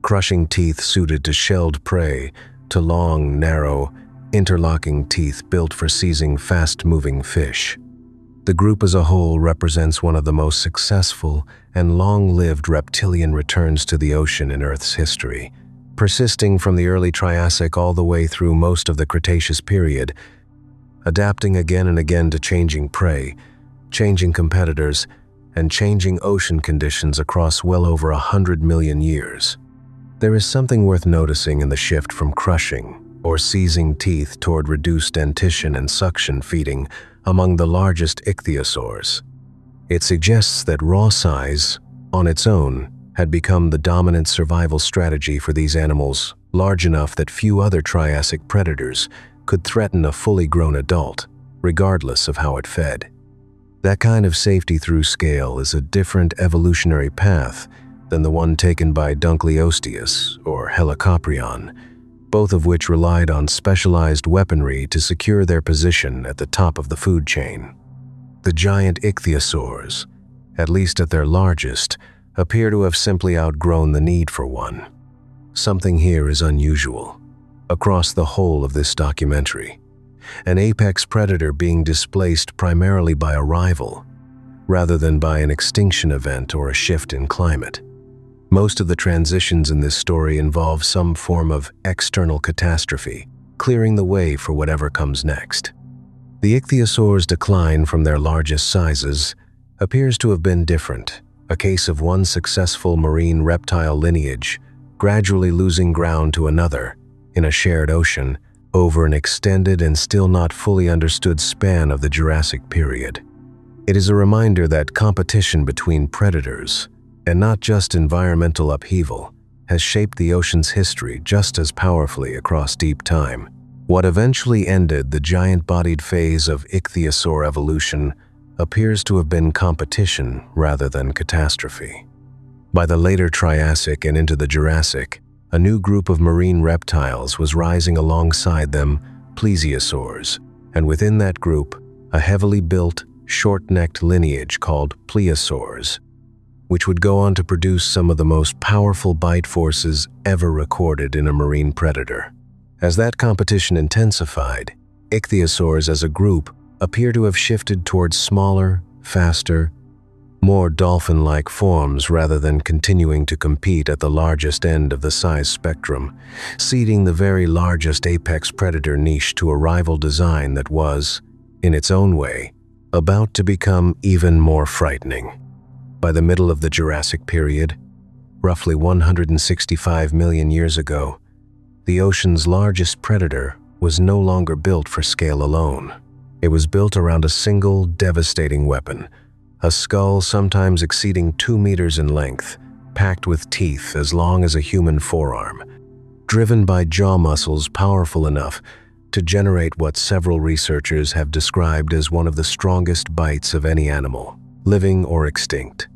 crushing teeth suited to shelled prey to long, narrow, interlocking teeth built for seizing fast-moving fish. The group as a whole represents one of the most successful and long-lived reptilian returns to the ocean in Earth's history, persisting from the early Triassic all the way through most of the Cretaceous period, adapting again and again to changing prey, changing competitors, and changing ocean conditions across well over 100 million years. There is something worth noticing in the shift from crushing or seizing teeth toward reduced dentition and suction feeding among the largest ichthyosaurs. It suggests that raw size, on its own, had become the dominant survival strategy for these animals, large enough that few other Triassic predators could threaten a fully grown adult, regardless of how it fed. That kind of safety through scale is a different evolutionary path than the one taken by Dunkleosteus or Helicoprion, both of which relied on specialized weaponry to secure their position at the top of the food chain. The giant ichthyosaurs, at least at their largest, appear to have simply outgrown the need for one. Something here is unusual. Across the whole of this documentary, an apex predator being displaced primarily by a rival, rather than by an extinction event or a shift in climate. Most of the transitions in this story involve some form of external catastrophe, clearing the way for whatever comes next. The ichthyosaurs' decline from their largest sizes appears to have been different, a case of one successful marine reptile lineage gradually losing ground to another in a shared ocean over an extended and still not fully understood span of the Jurassic period. It is a reminder that competition between predators, and not just environmental upheaval, has shaped the ocean's history just as powerfully across deep time. What eventually ended the giant-bodied phase of ichthyosaur evolution appears to have been competition rather than catastrophe. By the later Triassic and into the Jurassic, a new group of marine reptiles was rising alongside them, plesiosaurs, and within that group, a heavily built, short-necked lineage called plesiosaurs, which would go on to produce some of the most powerful bite forces ever recorded in a marine predator. As that competition intensified, ichthyosaurs as a group appear to have shifted towards smaller, faster, more dolphin-like forms rather than continuing to compete at the largest end of the size spectrum, ceding the very largest apex predator niche to a rival design that was, in its own way, about to become even more frightening. By the middle of the Jurassic period, roughly 165 million years ago, the ocean's largest predator was no longer built for scale alone. It was built around a single, devastating weapon, a skull sometimes exceeding 2 meters in length, packed with teeth as long as a human forearm, driven by jaw muscles powerful enough to generate what several researchers have described as one of the strongest bites of any animal, living or extinct.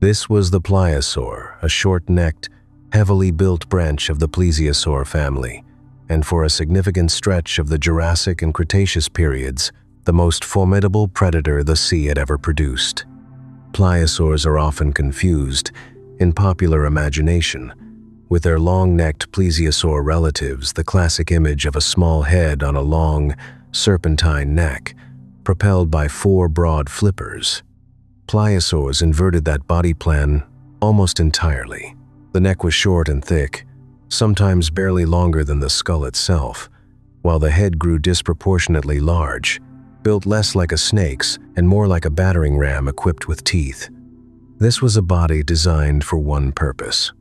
This was the pliosaur, a short-necked, heavily built branch of the plesiosaur family, and for a significant stretch of the Jurassic and Cretaceous periods, the most formidable predator the sea had ever produced. Pliosaurs are often confused, in popular imagination, with their long-necked plesiosaur relatives, the classic image of a small head on a long, serpentine neck, propelled by 4 broad flippers. Pliosaurs inverted that body plan almost entirely. The neck was short and thick, sometimes barely longer than the skull itself, while the head grew disproportionately large, built less like a snake's and more like a battering ram equipped with teeth. This was a body designed for one purpose: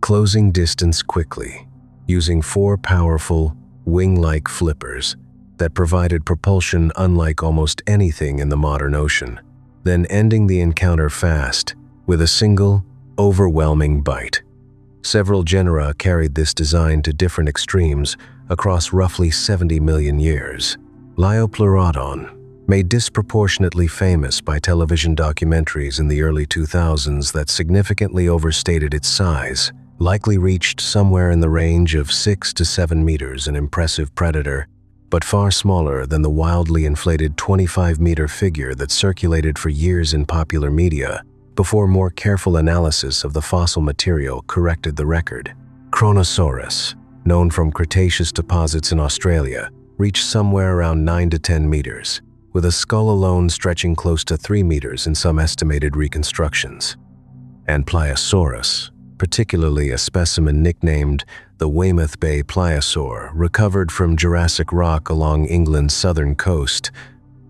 closing distance quickly, using 4 powerful, wing-like flippers that provided propulsion unlike almost anything in the modern ocean, then ending the encounter fast with a single, overwhelming bite. Several genera carried this design to different extremes across roughly 70 million years. Megalodon, made disproportionately famous by television documentaries in the early 2000s that significantly overstated its size, likely reached somewhere in the range of 6 to 7 meters, an impressive predator, but far smaller than the wildly inflated 25-meter figure that circulated for years in popular media before more careful analysis of the fossil material corrected the record. Kronosaurus, known from Cretaceous deposits in Australia, reached somewhere around 9 to 10 meters, with a skull alone stretching close to 3 meters in some estimated reconstructions. And Pliosaurus, particularly a specimen nicknamed the Weymouth Bay pliosaur, recovered from Jurassic rock along England's southern coast,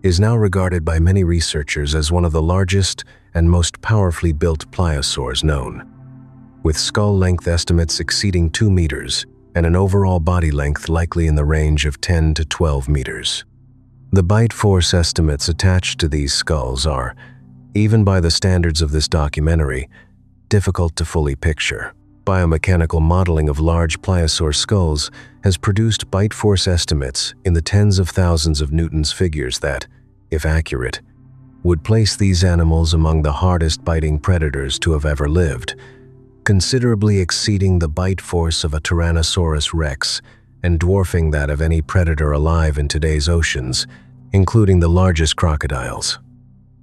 is now regarded by many researchers as one of the largest and most powerfully built pliosaurs known, with skull length estimates exceeding 2 meters and an overall body length likely in the range of 10 to 12 meters. The bite force estimates attached to these skulls are, even by the standards of this documentary, difficult to fully picture. Biomechanical modeling of large pliosaur skulls has produced bite force estimates in the tens of thousands of newtons figures that, if accurate, would place these animals among the hardest biting predators to have ever lived, considerably exceeding the bite force of a Tyrannosaurus rex and dwarfing that of any predator alive in today's oceans, including the largest crocodiles.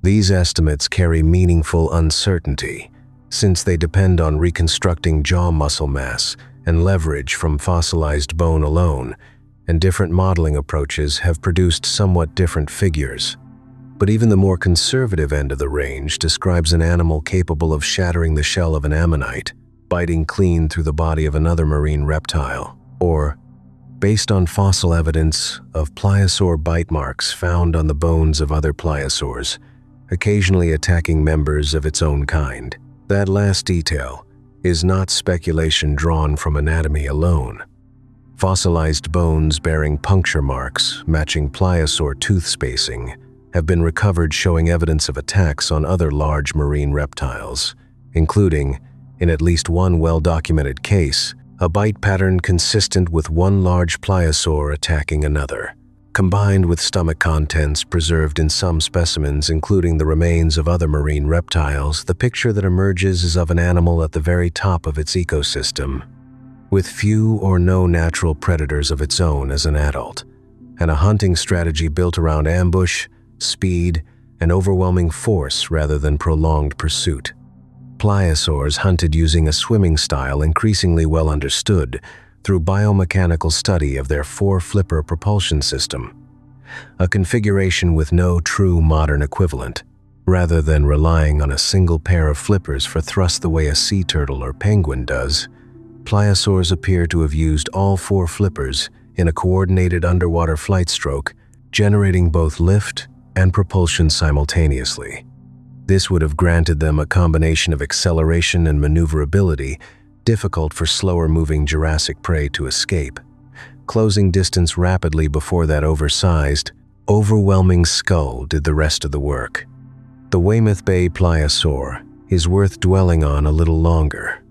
These estimates carry meaningful uncertainty, since they depend on reconstructing jaw muscle mass and leverage from fossilized bone alone, and different modeling approaches have produced somewhat different figures. But even the more conservative end of the range describes an animal capable of shattering the shell of an ammonite, biting clean through the body of another marine reptile, or, based on fossil evidence of pliosaur bite marks found on the bones of other pliosaurs, occasionally attacking members of its own kind. That last detail is not speculation drawn from anatomy alone. Fossilized bones bearing puncture marks matching pliosaur tooth spacing have been recovered showing evidence of attacks on other large marine reptiles, including, in at least one well-documented case, a bite pattern consistent with one large pliosaur attacking another. Combined with stomach contents preserved in some specimens, including the remains of other marine reptiles, the picture that emerges is of an animal at the very top of its ecosystem, with few or no natural predators of its own as an adult, and a hunting strategy built around ambush, speed, and overwhelming force rather than prolonged pursuit. Pliosaurs hunted using a swimming style increasingly well understood through biomechanical study of their four-flipper propulsion system, a configuration with no true modern equivalent. Rather than relying on a single pair of flippers for thrust the way a sea turtle or penguin does, pliosaurs appear to have used all four flippers in a coordinated underwater flight stroke, generating both lift and propulsion simultaneously. This would have granted them a combination of acceleration and maneuverability difficult for slower-moving Jurassic prey to escape, closing distance rapidly before that oversized, overwhelming skull did the rest of the work. The Weymouth Bay pliosaur is worth dwelling on a little longer,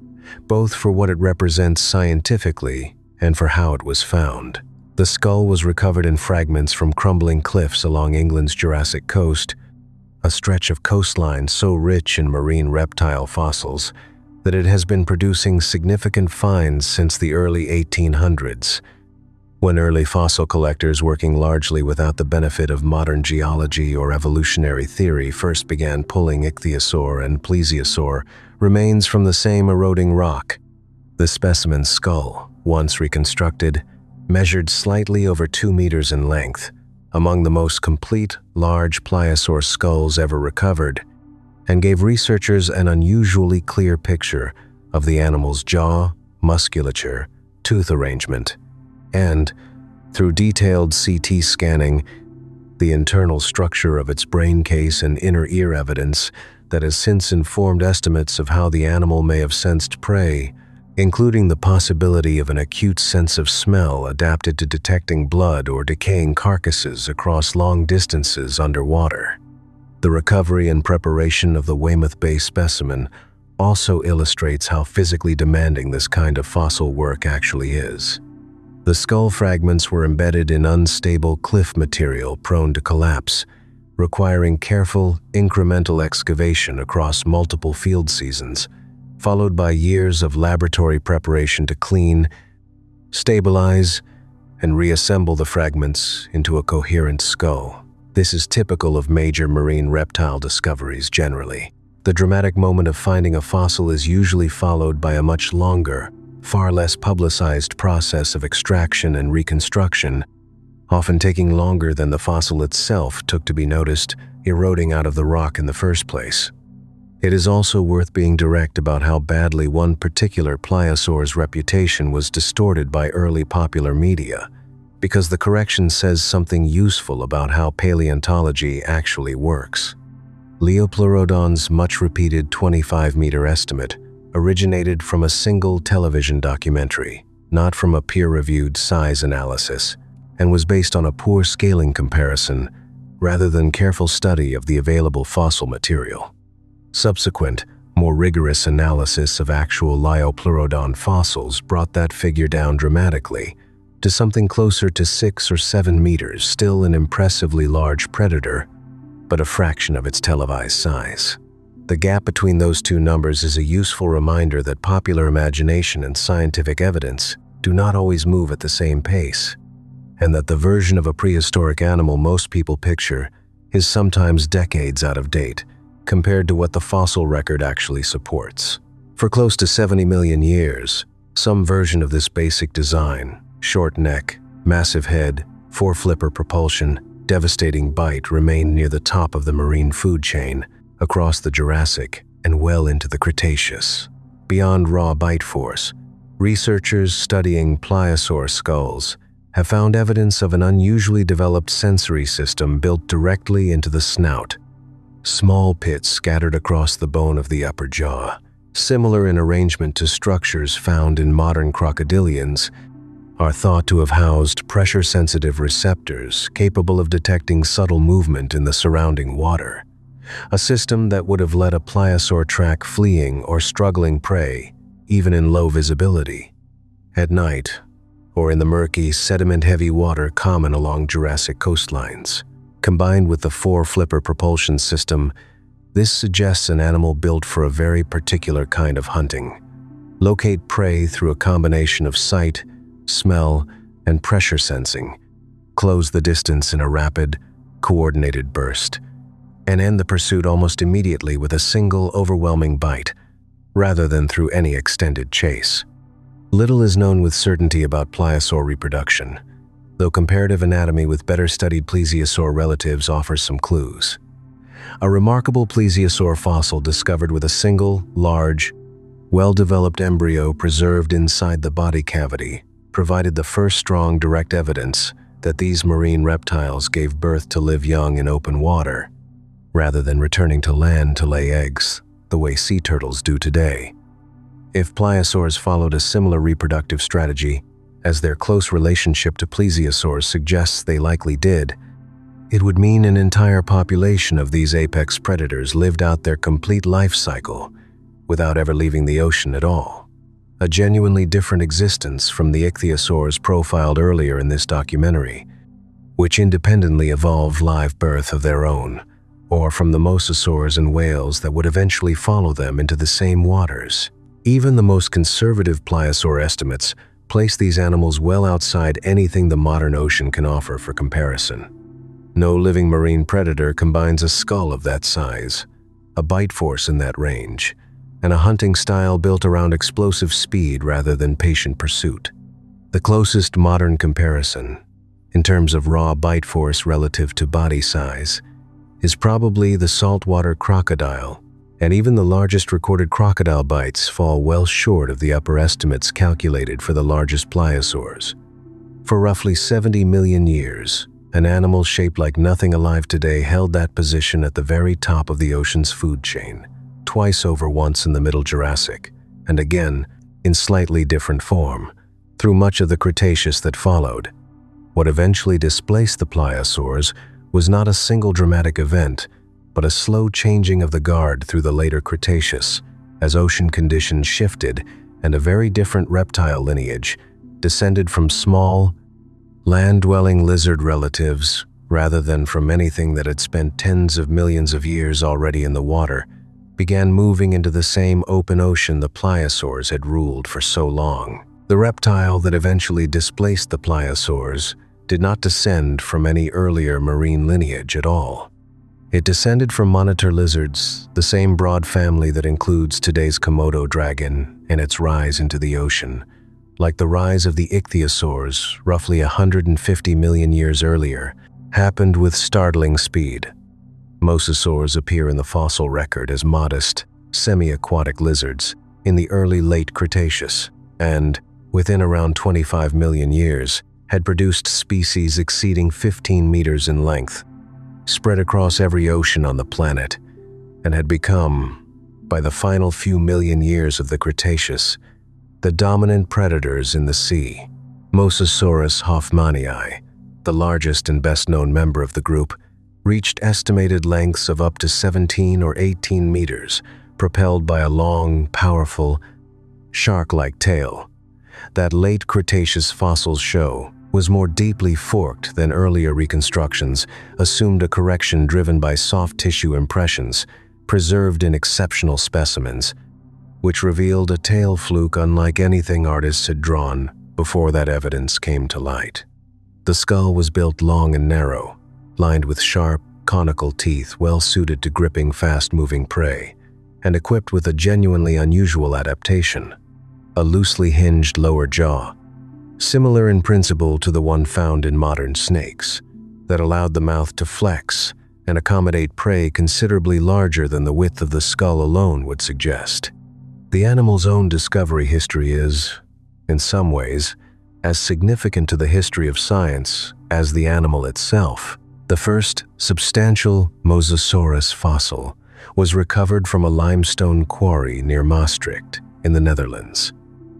both for what it represents scientifically and for how it was found. The skull was recovered in fragments from crumbling cliffs along England's Jurassic coast, a stretch of coastline so rich in marine reptile fossils that it has been producing significant finds since the early 1800s, when early fossil collectors working largely without the benefit of modern geology or evolutionary theory first began pulling ichthyosaur and plesiosaur remains from the same eroding rock. The specimen's skull, once reconstructed, measured slightly over 2 meters in length, among the most complete large pliosaur skulls ever recovered, and gave researchers an unusually clear picture of the animal's jaw, musculature, tooth arrangement, and, through detailed CT scanning, the internal structure of its brain case and inner ear evidence that has since informed estimates of how the animal may have sensed prey, including the possibility of an acute sense of smell adapted to detecting blood or decaying carcasses across long distances underwater. The recovery and preparation of the Weymouth Bay specimen also illustrates how physically demanding this kind of fossil work actually is. The skull fragments were embedded in unstable cliff material prone to collapse, requiring careful, incremental excavation across multiple field seasons, followed by years of laboratory preparation to clean, stabilize, and reassemble the fragments into a coherent skull. This is typical of major marine reptile discoveries generally. The dramatic moment of finding a fossil is usually followed by a much longer, far less publicized process of extraction and reconstruction, often taking longer than the fossil itself took to be noticed, eroding out of the rock in the first place. It is also worth being direct about how badly one particular pliosaur's reputation was distorted by early popular media, because the correction says something useful about how paleontology actually works. Leopleurodon's much-repeated 25-meter estimate originated from a single television documentary, not from a peer-reviewed size analysis, and was based on a poor scaling comparison rather than careful study of the available fossil material. Subsequent, more rigorous analysis of actual Leopleurodon fossils brought that figure down dramatically to something closer to 6 or 7 meters, still an impressively large predator, but a fraction of its televised size. The gap between those two numbers is a useful reminder that popular imagination and scientific evidence do not always move at the same pace, and that the version of a prehistoric animal most people picture is sometimes decades out of date compared to what the fossil record actually supports. For close to 70 million years, some version of this basic design, short neck, massive head, foreflipper propulsion, devastating bite, remained near the top of the marine food chain across the Jurassic and well into the Cretaceous. Beyond raw bite force, researchers studying pliosaur skulls have found evidence of an unusually developed sensory system built directly into the snout. Small pits scattered across the bone of the upper jaw, similar in arrangement to structures found in modern crocodilians, are thought to have housed pressure-sensitive receptors capable of detecting subtle movement in the surrounding water, a system that would have let a pliosaur track fleeing or struggling prey, even in low visibility. At night, or in the murky, sediment-heavy water common along Jurassic coastlines. Combined with the foreflipper propulsion system, this suggests an animal built for a very particular kind of hunting. Locate prey through a combination of sight, smell, and pressure sensing, close the distance in a rapid, coordinated burst, and end the pursuit almost immediately with a single overwhelming bite, rather than through any extended chase. Little is known with certainty about pliosaur reproduction, though comparative anatomy with better studied plesiosaur relatives offers some clues. A remarkable plesiosaur fossil discovered with a single, large, well-developed embryo preserved inside the body cavity provided the first strong direct evidence that these marine reptiles gave birth to live young in open water, rather than returning to land to lay eggs the way sea turtles do today. If pliosaurs followed a similar reproductive strategy, as their close relationship to plesiosaurs suggests they likely did, it would mean an entire population of these apex predators lived out their complete life cycle without ever leaving the ocean at all. A genuinely different existence from the ichthyosaurs profiled earlier in this documentary, which independently evolved live birth of their own, or from the mosasaurs and whales that would eventually follow them into the same waters. Even the most conservative pliosaur estimates place these animals well outside anything the modern ocean can offer for comparison. No living marine predator combines a skull of that size, a bite force in that range, and a hunting style built around explosive speed rather than patient pursuit. The closest modern comparison, in terms of raw bite force relative to body size, is probably the saltwater crocodile, and even the largest recorded crocodile bites fall well short of the upper estimates calculated for the largest pliosaurs. For roughly 70 million years, an animal shaped like nothing alive today held that position at the very top of the ocean's food chain, twice over, once in the Middle Jurassic, and again, in slightly different form, through much of the Cretaceous that followed. What eventually displaced the pliosaurs was not a single dramatic event, but a slow changing of the guard through the later Cretaceous, as ocean conditions shifted and a very different reptile lineage, descended from small, land-dwelling lizard relatives rather than from anything that had spent tens of millions of years already in the water, began moving into the same open ocean the pliosaurs had ruled for so long. The reptile that eventually displaced the pliosaurs did not descend from any earlier marine lineage at all. It descended from monitor lizards, the same broad family that includes today's Komodo dragon and its rise into the ocean, like the rise of the ichthyosaurs roughly 150 million years earlier, happened with startling speed. Mosasaurs appear in the fossil record as modest, semi-aquatic lizards in the early late Cretaceous, and, within around 25 million years, had produced species exceeding 15 meters in length, spread across every ocean on the planet, and had become, by the final few million years of the Cretaceous, the dominant predators in the sea. Mosasaurus hoffmanii, the largest and best-known member of the group, reached estimated lengths of up to 17 or 18 meters, propelled by a long, powerful, shark-like tail. That late Cretaceous fossils show was more deeply forked than earlier reconstructions, assumed a correction driven by soft tissue impressions, preserved in exceptional specimens, which revealed a tail fluke unlike anything artists had drawn before that evidence came to light. The skull was built long and narrow, lined with sharp, conical teeth well suited to gripping fast-moving prey, and equipped with a genuinely unusual adaptation, a loosely hinged lower jaw, similar in principle to the one found in modern snakes, that allowed the mouth to flex and accommodate prey considerably larger than the width of the skull alone would suggest. The animal's own discovery history is, in some ways, as significant to the history of science as the animal itself. The first substantial Mosasaurus fossil was recovered from a limestone quarry near Maastricht in the Netherlands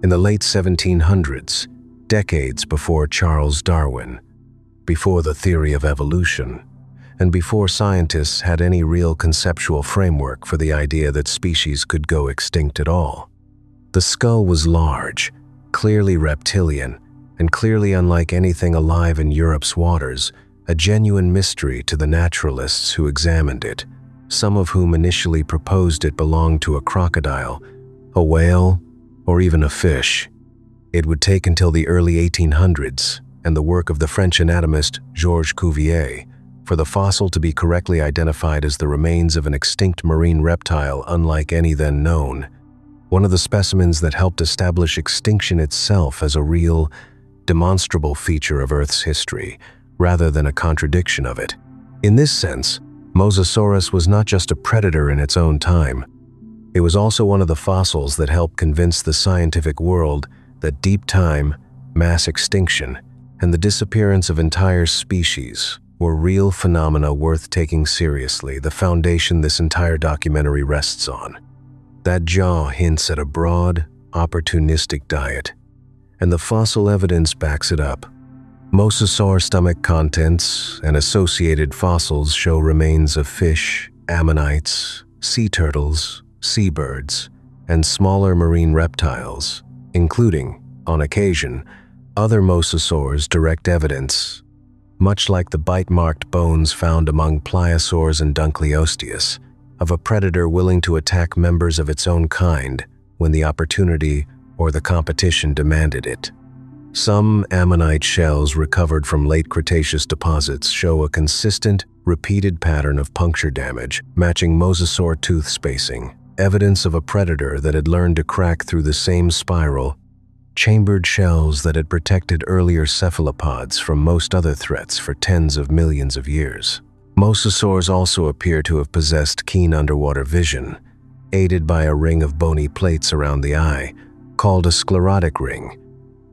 in the late 1700s, decades before Charles Darwin, before the theory of evolution, and before scientists had any real conceptual framework for the idea that species could go extinct at all. The skull was large, clearly reptilian, and clearly unlike anything alive in Europe's waters, a genuine mystery to the naturalists who examined it, some of whom initially proposed it belonged to a crocodile, a whale, or even a fish. It would take until the early 1800s and the work of the French anatomist Georges Cuvier for the fossil to be correctly identified as the remains of an extinct marine reptile unlike any then known, one of the specimens that helped establish extinction itself as a real, demonstrable feature of Earth's history, rather than a contradiction of it. In this sense, Mosasaurus was not just a predator in its own time. It was also one of the fossils that helped convince the scientific world that deep time, mass extinction, and the disappearance of entire species were real phenomena worth taking seriously, the foundation this entire documentary rests on. That jaw hints at a broad, opportunistic diet, and the fossil evidence backs it up. Mosasaur stomach contents and associated fossils show remains of fish, ammonites, sea turtles, seabirds, and smaller marine reptiles, including, on occasion, other mosasaurs' direct evidence, much like the bite-marked bones found among pliosaurs and Dunkleosteus, of a predator willing to attack members of its own kind when the opportunity or the competition demanded it. Some ammonite shells recovered from late Cretaceous deposits show a consistent, repeated pattern of puncture damage, matching mosasaur tooth spacing, evidence of a predator that had learned to crack through the same spiral, chambered shells that had protected earlier cephalopods from most other threats for tens of millions of years. Mosasaurs also appear to have possessed keen underwater vision, aided by a ring of bony plates around the eye, called a sclerotic ring,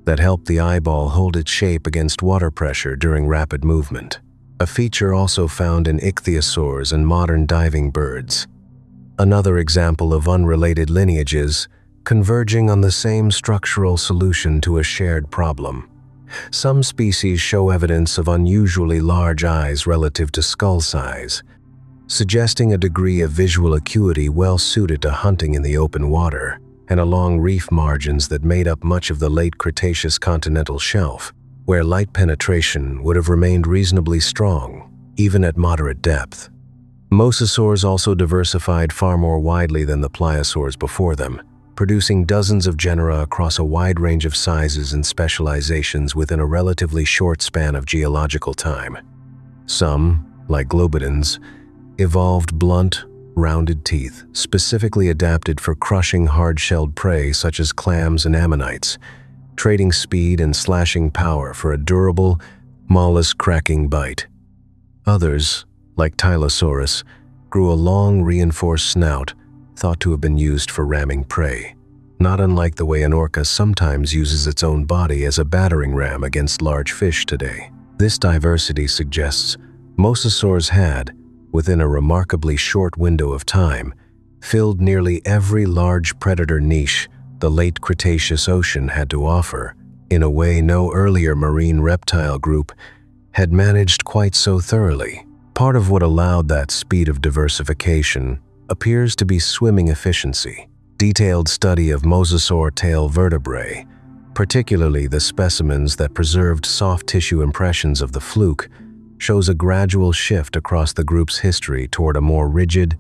that helped the eyeball hold its shape against water pressure during rapid movement, a feature also found in ichthyosaurs and modern diving birds. Another example of unrelated lineages converging on the same structural solution to a shared problem. Some species show evidence of unusually large eyes relative to skull size, suggesting a degree of visual acuity well suited to hunting in the open water and along reef margins that made up much of the late Cretaceous continental shelf, where light penetration would have remained reasonably strong, even at moderate depth. Mosasaurs also diversified far more widely than the pliosaurs before them, producing dozens of genera across a wide range of sizes and specializations within a relatively short span of geological time. Some, like globidans, evolved blunt, rounded teeth, specifically adapted for crushing hard-shelled prey such as clams and ammonites, trading speed and slashing power for a durable, mollusk-cracking bite. Others, like Tylosaurus, grew a long, reinforced snout thought to have been used for ramming prey, not unlike the way an orca sometimes uses its own body as a battering ram against large fish today. This diversity suggests mosasaurs had, within a remarkably short window of time, filled nearly every large predator niche the late Cretaceous ocean had to offer, in a way no earlier marine reptile group had managed quite so thoroughly. Part of what allowed that speed of diversification appears to be swimming efficiency. Detailed study of mosasaur tail vertebrae, particularly the specimens that preserved soft tissue impressions of the fluke, shows a gradual shift across the group's history toward a more rigid,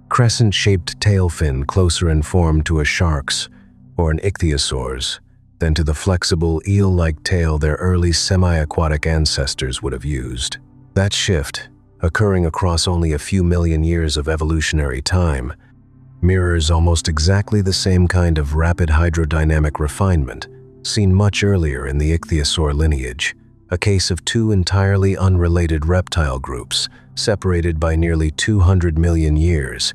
crescent-shaped tail fin closer in form to a shark's or an ichthyosaur's than to the flexible eel-like tail their early semi-aquatic ancestors would have used. That shift, occurring across only a few million years of evolutionary time, mirrors almost exactly the same kind of rapid hydrodynamic refinement seen much earlier in the ichthyosaur lineage, a case of two entirely unrelated reptile groups separated by nearly 200 million years,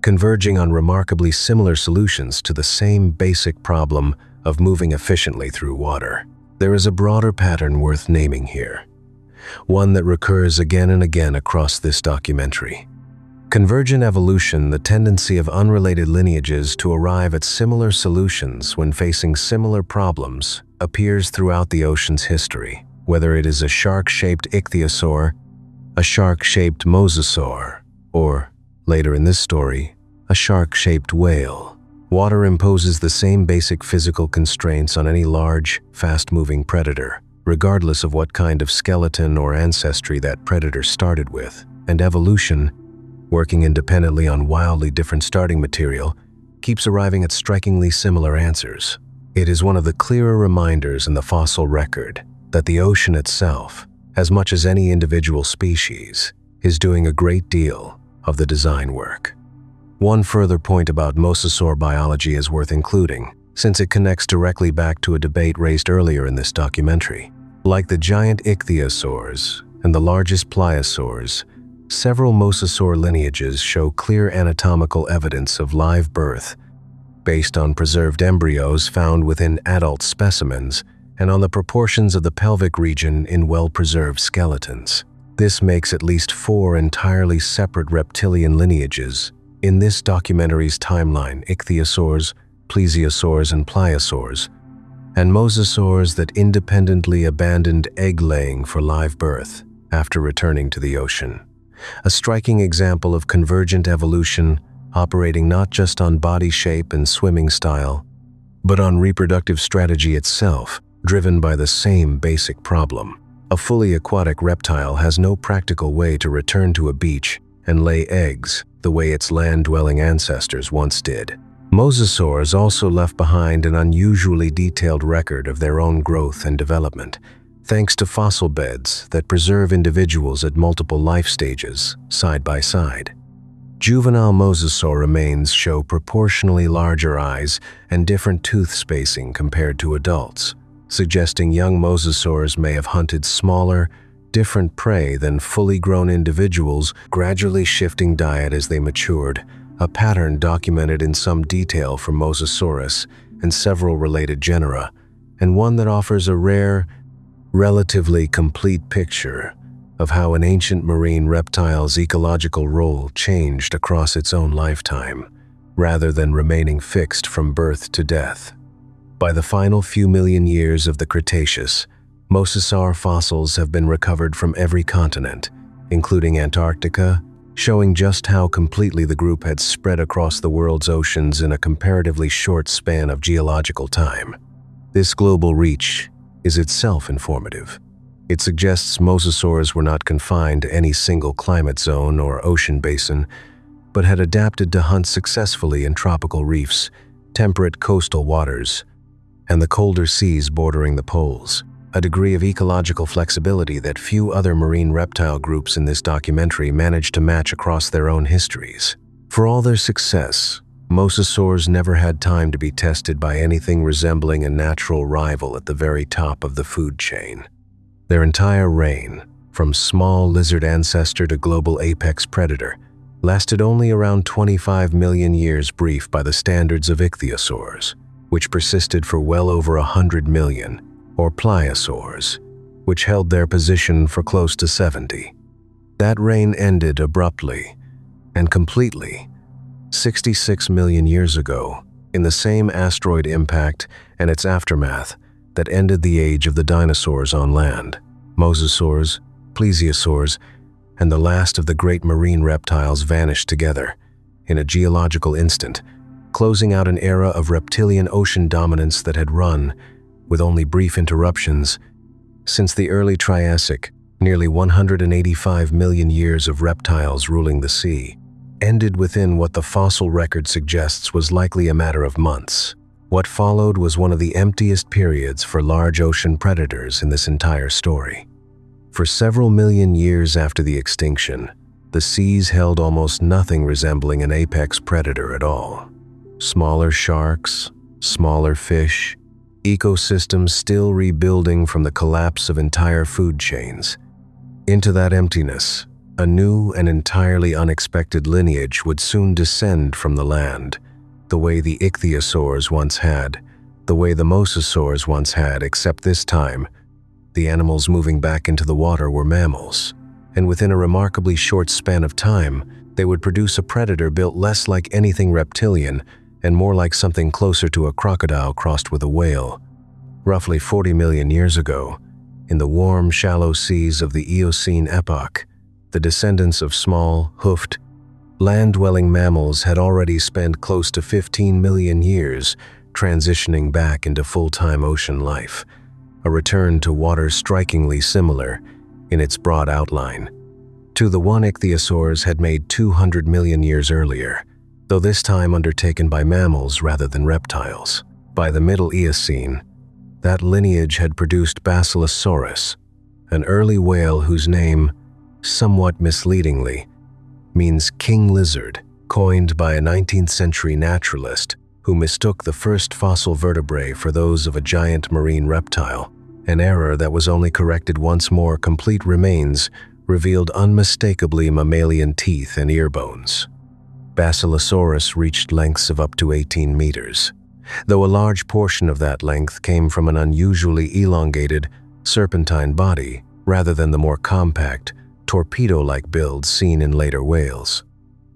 converging on remarkably similar solutions to the same basic problem of moving efficiently through water. There is a broader pattern worth naming here, one that recurs again and again across this documentary. Convergent evolution, the tendency of unrelated lineages to arrive at similar solutions when facing similar problems, appears throughout the ocean's history, whether it is a shark-shaped ichthyosaur, a shark-shaped mosasaur, or, later in this story, a shark-shaped whale. Water imposes the same basic physical constraints on any large, fast-moving predator, regardless of what kind of skeleton or ancestry that predator started with, and evolution, working independently on wildly different starting material, keeps arriving at strikingly similar answers. It is one of the clearer reminders in the fossil record that the ocean itself, as much as any individual species, is doing a great deal of the design work. One further point about mosasaur biology is worth including, since it connects directly back to a debate raised earlier in this documentary. Like the giant ichthyosaurs and the largest pliosaurs, several mosasaur lineages show clear anatomical evidence of live birth based on preserved embryos found within adult specimens and on the proportions of the pelvic region in well-preserved skeletons. This makes at least 4 entirely separate reptilian lineages in this documentary's timeline: ichthyosaurs, plesiosaurs, and pliosaurs, and mosasaurs that independently abandoned egg-laying for live birth after returning to the ocean. A striking example of convergent evolution operating not just on body shape and swimming style, but on reproductive strategy itself, driven by the same basic problem. A fully aquatic reptile has no practical way to return to a beach and lay eggs the way its land-dwelling ancestors once did. Mosasaurs also left behind an unusually detailed record of their own growth and development, thanks to fossil beds that preserve individuals at multiple life stages, side by side. Juvenile mosasaur remains show proportionally larger eyes and different tooth spacing compared to adults, suggesting young mosasaurs may have hunted smaller, different prey than fully grown individuals, gradually shifting diet as they matured, a pattern documented in some detail for Mosasaurus and several related genera, and one that offers a rare, relatively complete picture of how an ancient marine reptile's ecological role changed across its own lifetime, rather than remaining fixed from birth to death. By the final few million years of the Cretaceous, mosasaur fossils have been recovered from every continent, including Antarctica, showing just how completely the group had spread across the world's oceans in a comparatively short span of geological time. This global reach is itself informative. It suggests mosasaurs were not confined to any single climate zone or ocean basin, but had adapted to hunt successfully in tropical reefs, temperate coastal waters, and the colder seas bordering the poles, a degree of ecological flexibility that few other marine reptile groups in this documentary managed to match across their own histories. For all their success, Mosasaurs never had time to be tested by anything resembling a natural rival at the very top of the food chain. Their entire reign, from small lizard ancestor to global apex predator, lasted only around 25 million years, brief by the standards of ichthyosaurs, which persisted for well over 100 million, or pliosaurs, which held their position for close to 70. That reign ended abruptly and completely 66 million years ago in the same asteroid impact and its aftermath that ended the age of the dinosaurs on land. Mosasaurs, plesiosaurs, and the last of the great marine reptiles vanished together in a geological instant, closing out an era of reptilian ocean dominance that had run, with only brief interruptions, since the early Triassic. Nearly 185 million years of reptiles ruling the sea ended within what the fossil record suggests was likely a matter of months. What followed was one of the emptiest periods for large ocean predators in this entire story. For several million years after the extinction, the seas held almost nothing resembling an apex predator at all. Smaller sharks, smaller fish, ecosystems still rebuilding from the collapse of entire food chains. Into that emptiness, a new and entirely unexpected lineage would soon descend from the land, the way the ichthyosaurs once had, the way the mosasaurs once had, except this time, the animals moving back into the water were mammals, and within a remarkably short span of time, they would produce a predator built less like anything reptilian and more like something closer to a crocodile crossed with a whale. Roughly 40 million years ago, in the warm, shallow seas of the Eocene epoch, the descendants of small, hoofed, land-dwelling mammals had already spent close to 15 million years transitioning back into full-time ocean life, a return to water strikingly similar in its broad outline to the one ichthyosaurs had made 200 million years earlier, though this time undertaken by mammals rather than reptiles. By the Middle Eocene, that lineage had produced Basilosaurus, an early whale whose name, somewhat misleadingly, means king lizard, coined by a 19th century naturalist who mistook the first fossil vertebrae for those of a giant marine reptile, an error that was only corrected once more complete remains revealed unmistakably mammalian teeth and ear bones. Basilosaurus reached lengths of up to 18 meters, though a large portion of that length came from an unusually elongated, serpentine body rather than the more compact, torpedo-like build seen in later whales.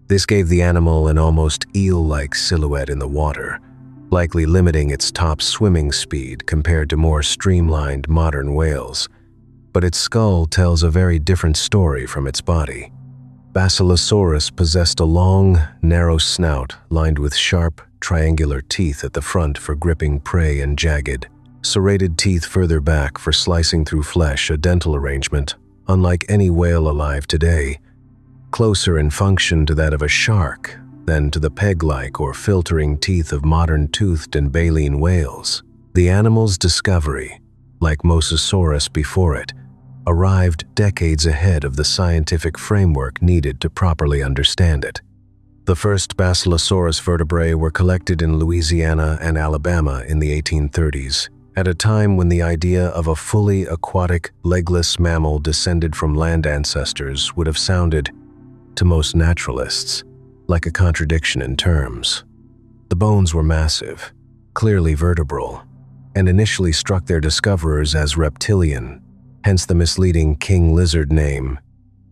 This gave the animal an almost eel-like silhouette in the water, likely limiting its top swimming speed compared to more streamlined modern whales. But its skull tells a very different story from its body. Basilosaurus possessed a long, narrow snout lined with sharp, triangular teeth at the front for gripping prey and jagged, serrated teeth further back for slicing through flesh, a dental arrangement unlike any whale alive today, closer in function to that of a shark than to the peg-like or filtering teeth of modern toothed and baleen whales. The animal's discovery, like Mosasaurus before it, arrived decades ahead of the scientific framework needed to properly understand it. The first Basilosaurus vertebrae were collected in Louisiana and Alabama in the 1830s, at a time when the idea of a fully aquatic, legless mammal descended from land ancestors would have sounded, to most naturalists, like a contradiction in terms. The bones were massive, clearly vertebral, and initially struck their discoverers as reptilian, hence the misleading king lizard name,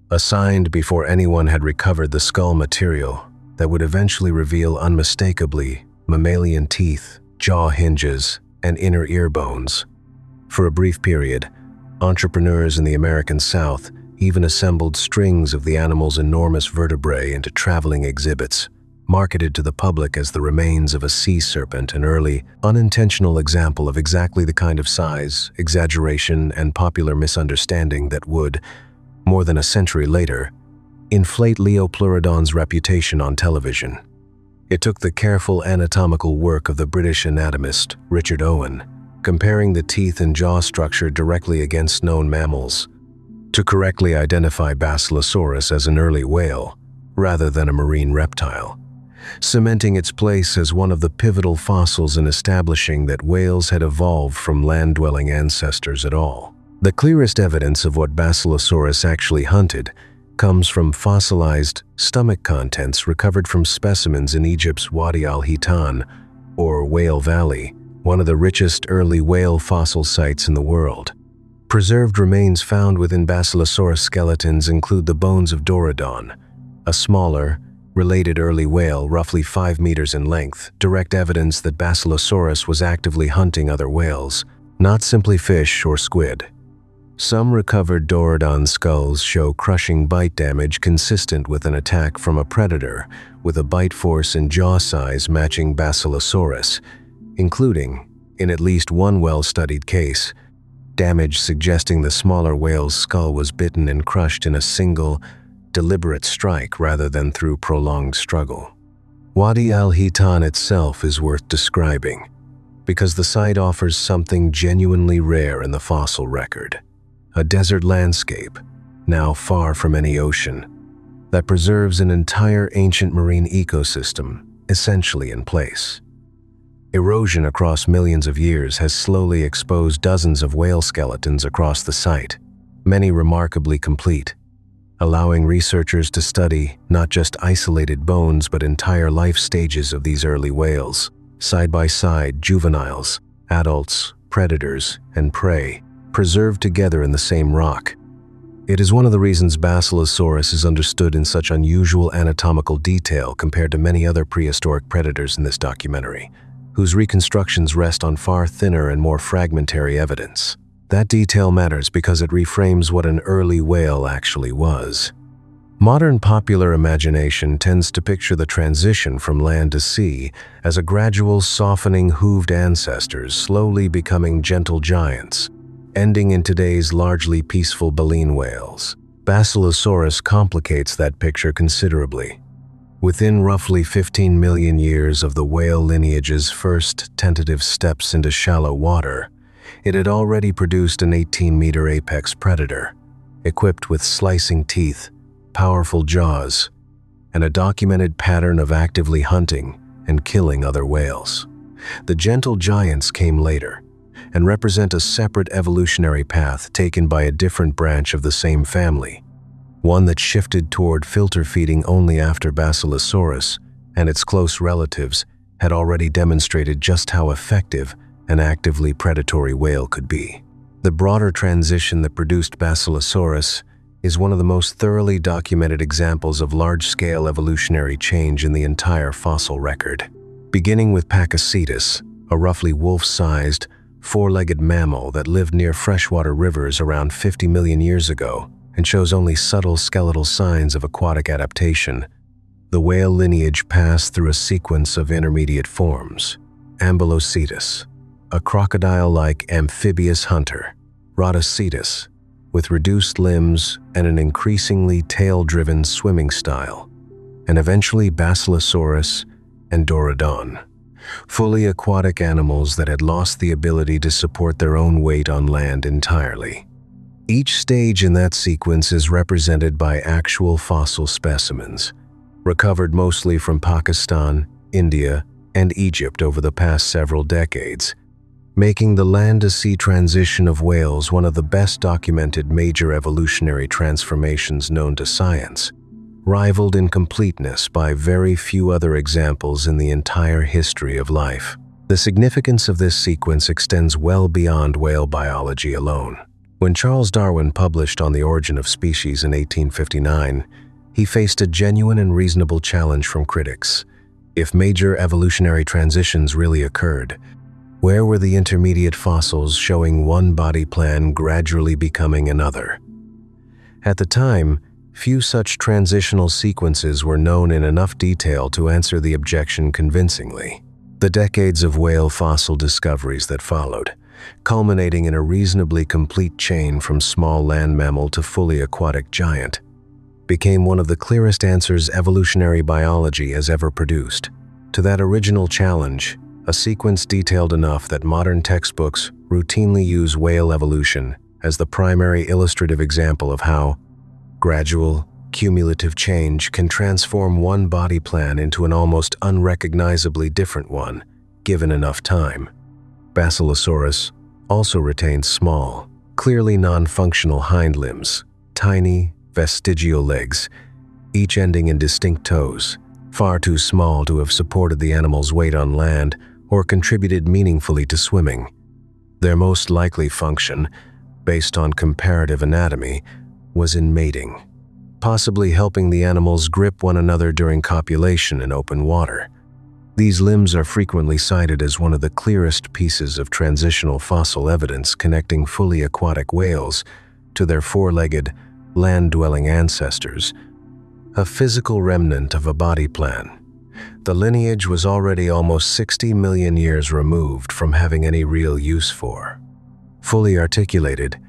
assigned before anyone had recovered the skull material that would eventually reveal unmistakably mammalian teeth, jaw hinges, and inner ear bones. For a brief period, entrepreneurs in the American South even assembled strings of the animal's enormous vertebrae into traveling exhibits, marketed to the public as the remains of a sea serpent, an early, unintentional example of exactly the kind of size, exaggeration, and popular misunderstanding that would, more than a century later, inflate Leopleurodon's reputation on television. It took the careful anatomical work of the British anatomist Richard Owen, comparing the teeth and jaw structure directly against known mammals, to correctly identify Basilosaurus as an early whale rather than a marine reptile. cementing its place as one of the pivotal fossils in establishing that whales had evolved from land-dwelling ancestors at all. The clearest evidence of what Basilosaurus actually hunted comes from fossilized stomach contents recovered from specimens in Egypt's Wadi al-Hitan, or Whale Valley, one of the richest early whale fossil sites in the world. Preserved remains found within Basilosaurus skeletons include the bones of Dorodon, a smaller, related early whale roughly 5 meters in length, direct evidence that Basilosaurus was actively hunting other whales, not simply fish or squid. Some recovered Dorodon skulls show crushing bite damage consistent with an attack from a predator, with a bite force and jaw size matching Basilosaurus, including, in at least one well-studied case, damage suggesting the smaller whale's skull was bitten and crushed in a single, deliberate strike rather than through prolonged struggle. Wadi al-Hitan itself is worth describing, because the site offers something genuinely rare in the fossil record. A desert landscape, now far from any ocean, that preserves an entire ancient marine ecosystem, essentially in place. Erosion across millions of years has slowly exposed dozens of whale skeletons across the site, many remarkably complete, allowing researchers to study not just isolated bones but entire life stages of these early whales, side by side, juveniles, adults, predators, and prey, preserved together in the same rock. It is one of the reasons Basilosaurus is understood in such unusual anatomical detail compared to many other prehistoric predators in this documentary, whose reconstructions rest on far thinner and more fragmentary evidence. That detail matters because it reframes what an early whale actually was. Modern popular imagination tends to picture the transition from land to sea as a gradual softening hooved ancestors slowly becoming gentle giants, ending in today's largely peaceful baleen whales. Basilosaurus complicates that picture considerably. Within roughly 15 million years of the whale lineage's first tentative steps into shallow water, it had already produced an 18-meter apex predator, equipped with slicing teeth, powerful jaws, and a documented pattern of actively hunting and killing other whales. The gentle giants came later, and represent a separate evolutionary path taken by a different branch of the same family, one that shifted toward filter feeding only after Basilosaurus and its close relatives had already demonstrated just how effective an actively predatory whale could be. The broader transition that produced Basilosaurus is one of the most thoroughly documented examples of large-scale evolutionary change in the entire fossil record. Beginning with Cretaceous, a roughly wolf-sized, four-legged mammal that lived near freshwater rivers around 50 million years ago and shows only subtle skeletal signs of aquatic adaptation, the whale lineage passed through a sequence of intermediate forms. Ambulocetus, a crocodile-like amphibious hunter. Rhodocetus, with reduced limbs and an increasingly tail-driven swimming style. And eventually Basilosaurus and Dorodon, fully aquatic animals that had lost the ability to support their own weight on land entirely. Each stage in that sequence is represented by actual fossil specimens, recovered mostly from Pakistan, India, and Egypt over the past several decades, making the land-to-sea transition of whales one of the best documented major evolutionary transformations known to science, rivaled in completeness by very few other examples in the entire history of life. The significance of this sequence extends well beyond whale biology alone. When Charles Darwin published On the Origin of Species in 1859, he faced a genuine and reasonable challenge from critics. If major evolutionary transitions really occurred, where were the intermediate fossils showing one body plan gradually becoming another? At the time, few such transitional sequences were known in enough detail to answer the objection convincingly. The decades of whale fossil discoveries that followed, culminating in a reasonably complete chain from small land mammal to fully aquatic giant, became one of the clearest answers evolutionary biology has ever produced. To that original challenge, a sequence detailed enough that modern textbooks routinely use whale evolution as the primary illustrative example of how gradual, cumulative change can transform one body plan into an almost unrecognizably different one, given enough time. Basilosaurus also retained small, clearly non-functional hind limbs, tiny, vestigial legs, each ending in distinct toes, far too small to have supported the animal's weight on land or contributed meaningfully to swimming. Their most likely function, based on comparative anatomy, was in mating, possibly helping the animals grip one another during copulation in open water. These limbs are frequently cited as one of the clearest pieces of transitional fossil evidence connecting fully aquatic whales to their four-legged, land-dwelling ancestors, a physical remnant of a body plan. The lineage was already almost 60 million years removed from having any real use for. Fully articulated,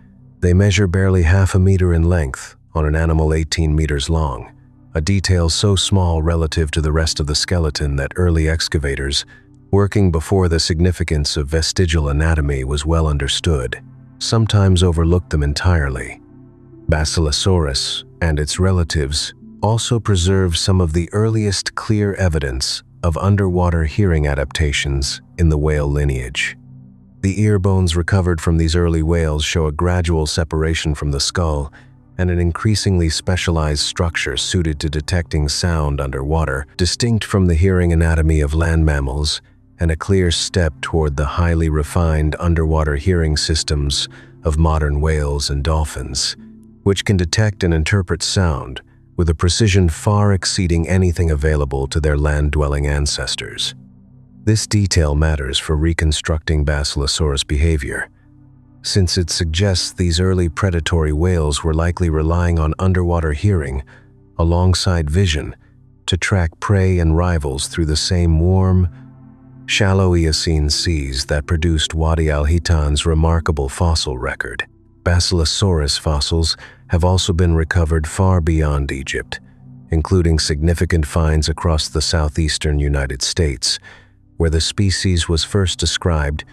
they measure barely half a meter in length on an animal 18 meters long, a detail so small relative to the rest of the skeleton that early excavators, working before the significance of vestigial anatomy was well understood, sometimes overlooked them entirely. Basilosaurus and its relatives also preserve some of the earliest clear evidence of underwater hearing adaptations in the whale lineage. The ear bones recovered from these early whales show a gradual separation from the skull and an increasingly specialized structure suited to detecting sound underwater, distinct from the hearing anatomy of land mammals, and a clear step toward the highly refined underwater hearing systems of modern whales and dolphins, which can detect and interpret sound with a precision far exceeding anything available to their land-dwelling ancestors. This detail matters for reconstructing Basilosaurus behavior, since it suggests these early predatory whales were likely relying on underwater hearing alongside vision to track prey and rivals through the same warm, shallow Eocene seas that produced Wadi al-Hitan's remarkable fossil record. Basilosaurus fossils have also been recovered far beyond Egypt, including significant finds across the southeastern United States, where the species was first described,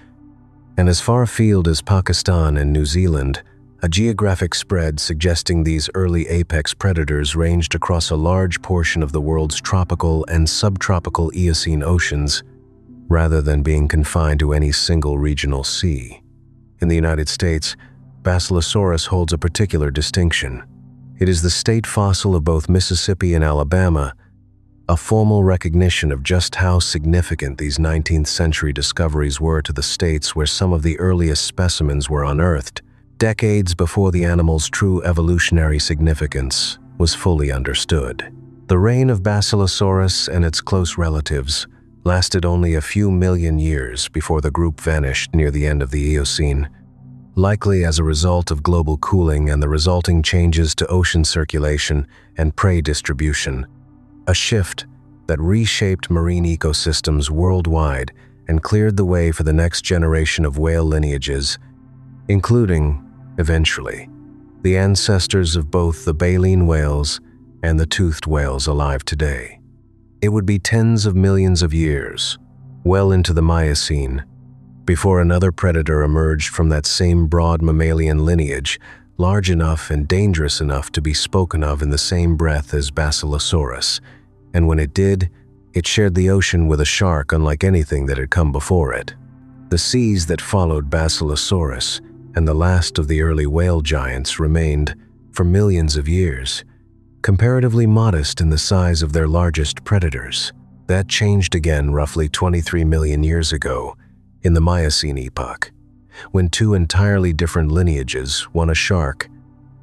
and as far afield as Pakistan and New Zealand, a geographic spread suggesting these early apex predators ranged across a large portion of the world's tropical and subtropical Eocene oceans, rather than being confined to any single regional sea. In the United States, Basilosaurus holds a particular distinction. It is the state fossil of both Mississippi and Alabama, a formal recognition of just how significant these 19th century discoveries were to the states where some of the earliest specimens were unearthed, decades before the animal's true evolutionary significance was fully understood. The reign of Basilosaurus and its close relatives lasted only a few million years before the group vanished near the end of the Eocene, likely as a result of global cooling and the resulting changes to ocean circulation and prey distribution, a shift that reshaped marine ecosystems worldwide and cleared the way for the next generation of whale lineages, including, eventually, the ancestors of both the baleen whales and the toothed whales alive today. It would be tens of millions of years, well into the Miocene, before another predator emerged from that same broad mammalian lineage, large enough and dangerous enough to be spoken of in the same breath as Basilosaurus, and when it did, it shared the ocean with a shark unlike anything that had come before it. The seas that followed Basilosaurus and the last of the early whale giants remained, for millions of years, comparatively modest in the size of their largest predators. That changed again roughly 23 million years ago, in the Miocene epoch, when two entirely different lineages, one a shark,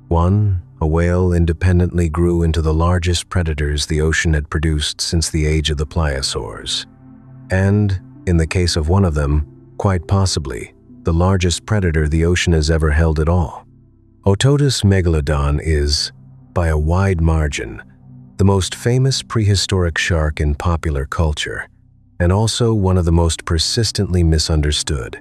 one a whale, independently grew into the largest predators the ocean had produced since the age of the pliosaurs. And, in the case of one of them, quite possibly, the largest predator the ocean has ever held at all. Otodus Megalodon is, by a wide margin, the most famous prehistoric shark in popular culture, and also one of the most persistently misunderstood.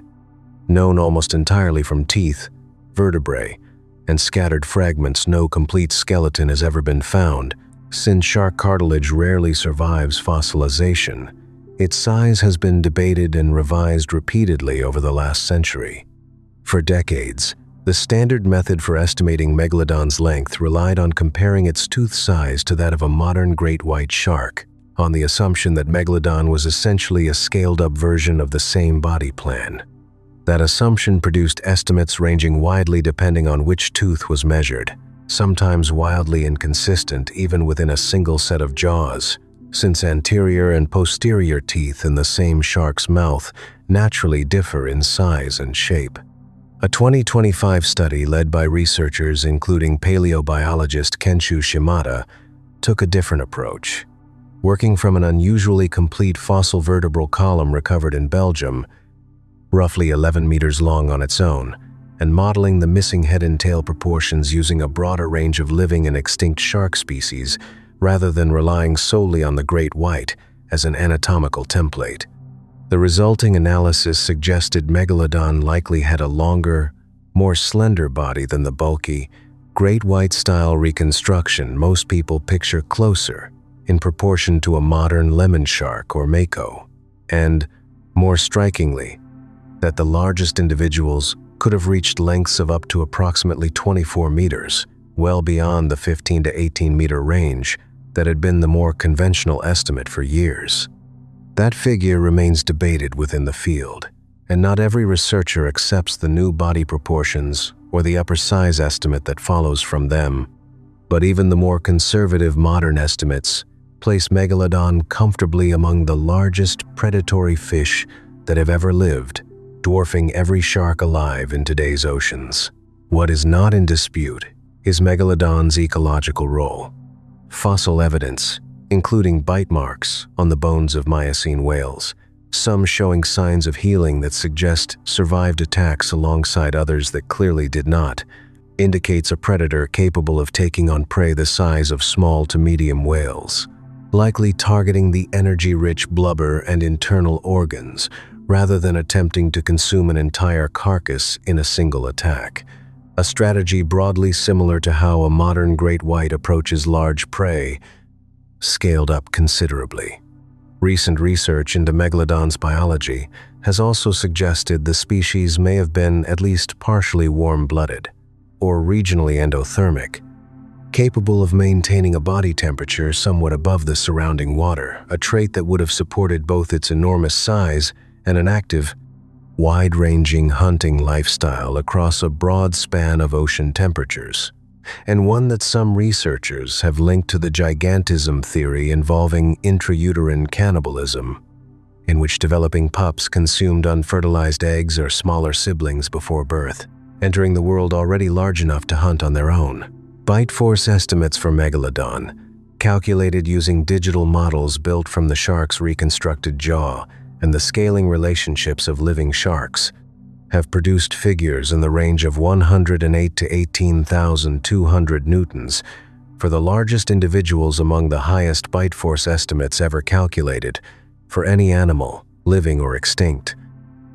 Known almost entirely from teeth, vertebrae, and scattered fragments, no complete skeleton has ever been found. Since shark cartilage rarely survives fossilization, its size has been debated and revised repeatedly over the last century. For decades, The standard method for estimating Megalodon's length relied on comparing its tooth size to that of a modern great white shark, on the assumption that Megalodon was essentially a scaled-up version of the same body plan. That assumption produced estimates ranging widely depending on which tooth was measured, sometimes wildly inconsistent even within a single set of jaws, since anterior and posterior teeth in the same shark's mouth naturally differ in size and shape. A 2025 study led by researchers including paleobiologist Kenshu Shimada took a different approach. Working from an unusually complete fossil vertebral column recovered in Belgium, roughly 11 meters long on its own, and modeling the missing head and tail proportions using a broader range of living and extinct shark species rather than relying solely on the great white as an anatomical template. The resulting analysis suggested Megalodon likely had a longer, more slender body than the bulky, great white-style reconstruction most people picture closer in proportion to a modern lemon shark or mako, and, more strikingly, that the largest individuals could have reached lengths of up to approximately 24 meters, well beyond the 15 to 18 meter range that had been the more conventional estimate for years. That figure remains debated within the field, and not every researcher accepts the new body proportions or the upper size estimate that follows from them. But even the more conservative modern estimates place Megalodon comfortably among the largest predatory fish that have ever lived, dwarfing every shark alive in today's oceans. What is not in dispute is Megalodon's ecological role. Fossil evidence, including bite marks on the bones of Miocene whales, some showing signs of healing that suggest survived attacks alongside others that clearly did not, indicates a predator capable of taking on prey the size of small to medium whales, likely targeting the energy-rich blubber and internal organs rather than attempting to consume an entire carcass in a single attack, a strategy broadly similar to how a modern great white approaches large prey, scaled up considerably. Recent research into Megalodon's biology has also suggested the species may have been at least partially warm-blooded, or regionally endothermic, capable of maintaining a body temperature somewhat above the surrounding water, a trait that would have supported both its enormous size and an active, wide-ranging hunting lifestyle across a broad span of ocean temperatures, and one that some researchers have linked to the gigantism theory involving intrauterine cannibalism, in which developing pups consumed unfertilized eggs or smaller siblings before birth, entering the world already large enough to hunt on their own. Bite force estimates for Megalodon, calculated using digital models built from the shark's reconstructed jaw and the scaling relationships of living sharks, have produced figures in the range of 108 to 18,200 newtons for the largest individuals among the highest bite force estimates ever calculated for any animal, living or extinct,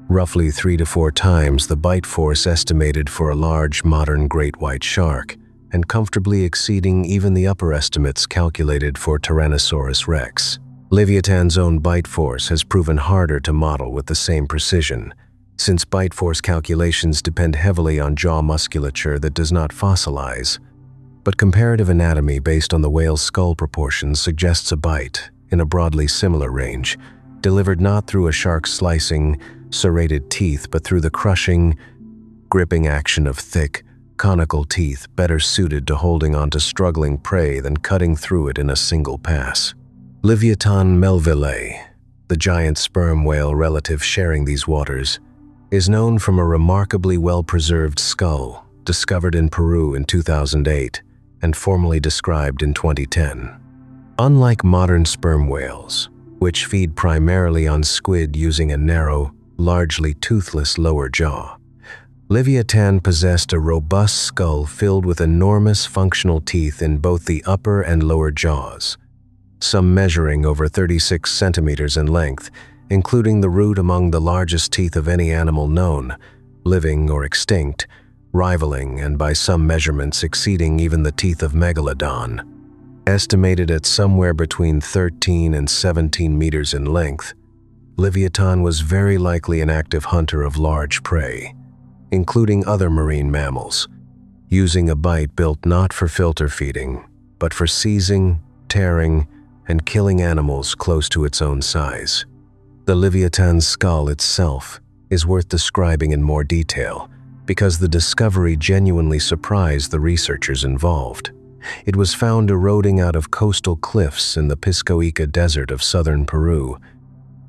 roughly 3 to 4 times the bite force estimated for a large modern great white shark, and comfortably exceeding even the upper estimates calculated for Tyrannosaurus rex. Leviathan's own bite force has proven harder to model with the same precision, since bite force calculations depend heavily on jaw musculature that does not fossilize. But comparative anatomy based on the whale's skull proportions suggests a bite, in a broadly similar range, delivered not through a shark's slicing, serrated teeth but through the crushing, gripping action of thick, conical teeth better suited to holding onto struggling prey than cutting through it in a single pass. Leviathan melvillei, the giant sperm whale relative sharing these waters, is known from a remarkably well-preserved skull discovered in Peru in 2008 and formally described in 2010. Unlike modern sperm whales, which feed primarily on squid using a narrow, largely toothless lower jaw, Leviathan possessed a robust skull filled with enormous functional teeth in both the upper and lower jaws, some measuring over 36 centimeters in length, including the root among the largest teeth of any animal known, living or extinct, rivaling and by some measurements exceeding even the teeth of Megalodon. Estimated at somewhere between 13 and 17 meters in length, Leviathan was very likely an active hunter of large prey, including other marine mammals, using a bite built not for filter feeding, but for seizing, tearing, and killing animals close to its own size. The Leviathan's skull itself is worth describing in more detail because the discovery genuinely surprised the researchers involved. It was found eroding out of coastal cliffs in the Piscoica Desert of southern Peru,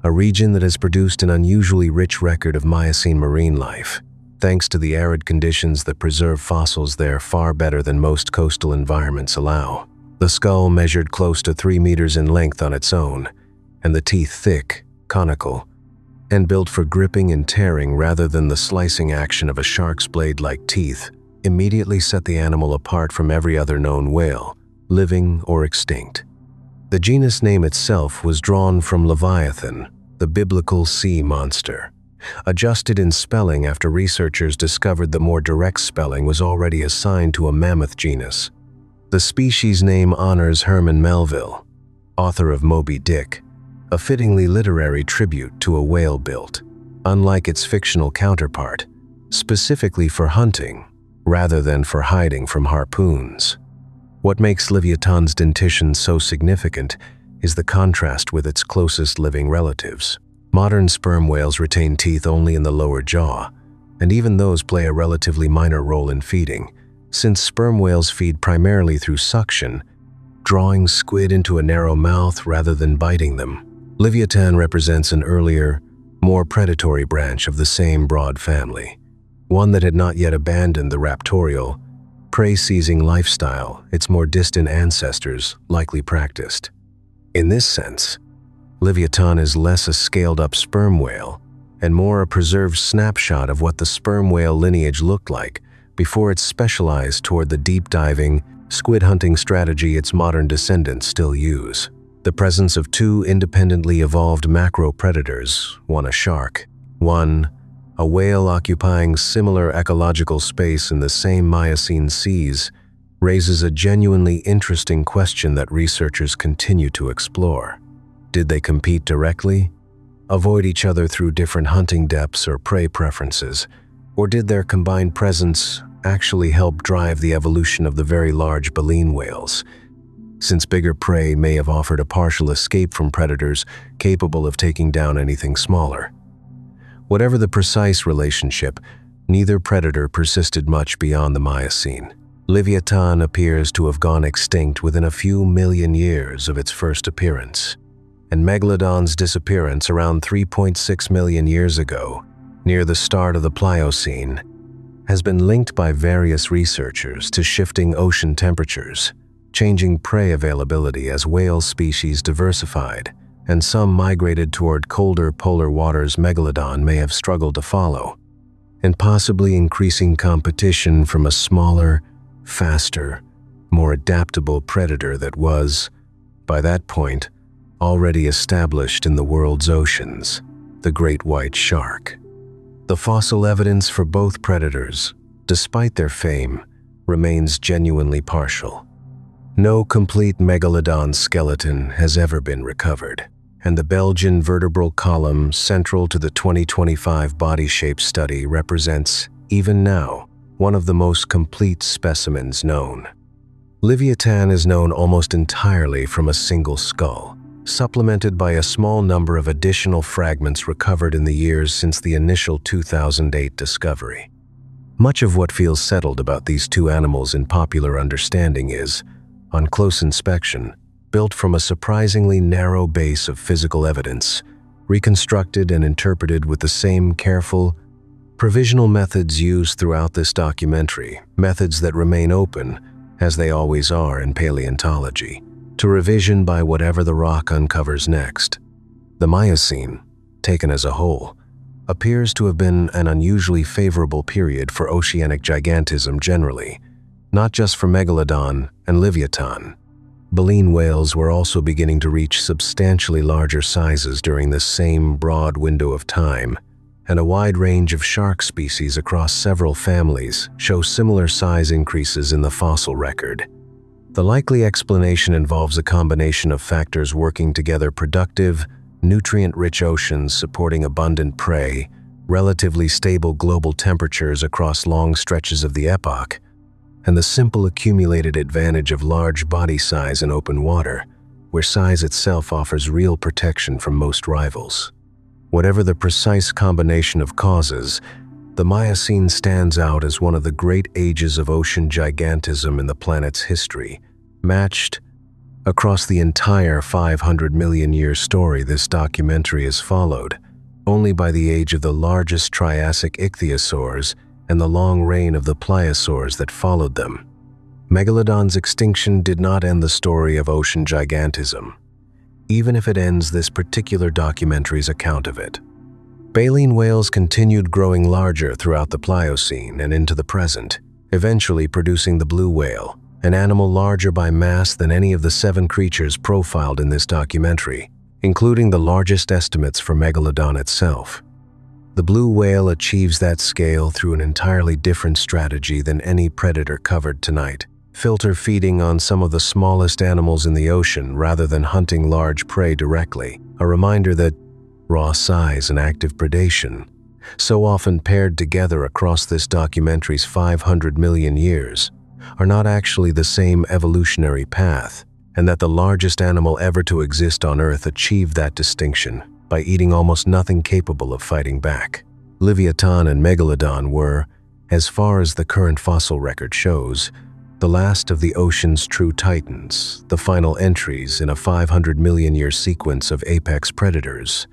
a region that has produced an unusually rich record of Miocene marine life, thanks to the arid conditions that preserve fossils there far better than most coastal environments allow. The skull measured close to 3 meters in length on its own, and the teeth thick, conical, and built for gripping and tearing rather than the slicing action of a shark's blade-like teeth, immediately set the animal apart from every other known whale, living or extinct. The genus name itself was drawn from Leviathan, the biblical sea monster, adjusted in spelling after researchers discovered the more direct spelling was already assigned to a mammoth genus. The species name honors Herman Melville, author of Moby Dick, a fittingly literary tribute to a whale built, unlike its fictional counterpart, specifically for hunting rather than for hiding from harpoons. What makes Leviathan's dentition so significant is the contrast with its closest living relatives. Modern sperm whales retain teeth only in the lower jaw, and even those play a relatively minor role in feeding, since sperm whales feed primarily through suction, drawing squid into a narrow mouth rather than biting them. Leviathan represents an earlier, more predatory branch of the same broad family, one that had not yet abandoned the raptorial, prey-seizing lifestyle its more distant ancestors likely practiced. In this sense, Leviathan is less a scaled-up sperm whale and more a preserved snapshot of what the sperm whale lineage looked like before it specialized toward the deep-diving, squid-hunting strategy its modern descendants still use. The presence of two independently evolved macro-predators, one a shark, one a whale occupying similar ecological space in the same Miocene seas, raises a genuinely interesting question that researchers continue to explore. Did they compete directly, avoid each other through different hunting depths or prey preferences, or did their combined presence actually help drive the evolution of the very large baleen whales, since bigger prey may have offered a partial escape from predators capable of taking down anything smaller? Whatever the precise relationship, neither predator persisted much beyond the Miocene. Leviathan appears to have gone extinct within a few million years of its first appearance, and Megalodon's disappearance around 3.6 million years ago, near the start of the Pliocene, has been linked by various researchers to shifting ocean temperatures, changing prey availability as whale species diversified, and some migrated toward colder polar waters Megalodon may have struggled to follow, and possibly increasing competition from a smaller, faster, more adaptable predator that was, by that point, already established in the world's oceans, the great white shark. The fossil evidence for both predators, despite their fame, remains genuinely partial. No complete Megalodon skeleton has ever been recovered, and the Belgian vertebral column central to the 2025 body shape study represents, even now, one of the most complete specimens known. Leviathan is known almost entirely from a single skull, supplemented by a small number of additional fragments recovered in the years since the initial 2008 discovery. Much of what feels settled about these two animals in popular understanding is, on close inspection, built from a surprisingly narrow base of physical evidence, reconstructed and interpreted with the same careful, provisional methods used throughout this documentary, methods that remain open, as they always are in paleontology, to revision by whatever the rock uncovers next. The Miocene, taken as a whole, appears to have been an unusually favorable period for oceanic gigantism generally, not just for Megalodon and Leviathan. Baleen whales were also beginning to reach substantially larger sizes during this same broad window of time, and a wide range of shark species across several families show similar size increases in the fossil record. The likely explanation involves a combination of factors working together: productive, nutrient-rich oceans supporting abundant prey, relatively stable global temperatures across long stretches of the epoch, and the simple accumulated advantage of large body size in open water, where size itself offers real protection from most rivals. Whatever the precise combination of causes, the Miocene stands out as one of the great ages of ocean gigantism in the planet's history, matched across the entire 500 million year story this documentary is followed only by the age of the largest Triassic ichthyosaurs and the long reign of the pliosaurs that followed them. Megalodon's extinction did not end the story of ocean gigantism, even if it ends this particular documentary's account of it. Baleen whales continued growing larger throughout the Pliocene and into the present, eventually producing the blue whale, an animal larger by mass than any of the 7 creatures profiled in this documentary, including the largest estimates for Megalodon itself. The blue whale achieves that scale through an entirely different strategy than any predator covered tonight, filter feeding on some of the smallest animals in the ocean rather than hunting large prey directly, a reminder that raw size and active predation, so often paired together across this documentary's 500 million years, are not actually the same evolutionary path, and that the largest animal ever to exist on Earth achieved that distinction by eating almost nothing capable of fighting back. Leviathan and Megalodon were, as far as the current fossil record shows, the last of the ocean's true titans, the final entries in a 500 million year sequence of apex predators,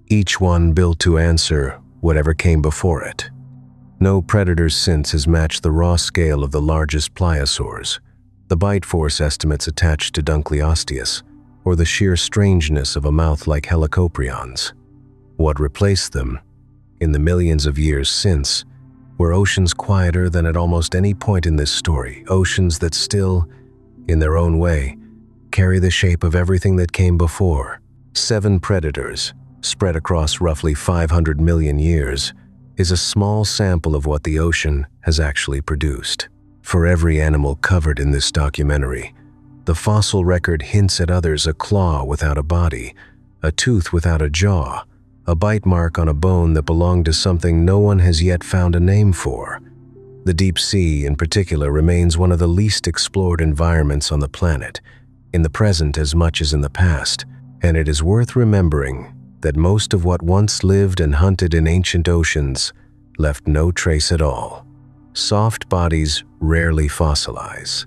each one built to answer whatever came before it. No predator since has matched the raw scale of the largest pliosaurs, the bite force estimates attached to Dunkleosteus, or the sheer strangeness of a mouth like Helicoprion's. What replaced them, in the millions of years since, were oceans quieter than at almost any point in this story, oceans that still, in their own way, carry the shape of everything that came before. 7 predators, spread across roughly 500 million years, is a small sample of what the ocean has actually produced. For every animal covered in this documentary, the fossil record hints at others: a claw without a body, a tooth without a jaw, a bite mark on a bone that belonged to something no one has yet found a name for. The deep sea, in particular, remains one of the least explored environments on the planet, in the present as much as in the past, and it is worth remembering that most of what once lived and hunted in ancient oceans left no trace at all. Soft bodies rarely fossilize.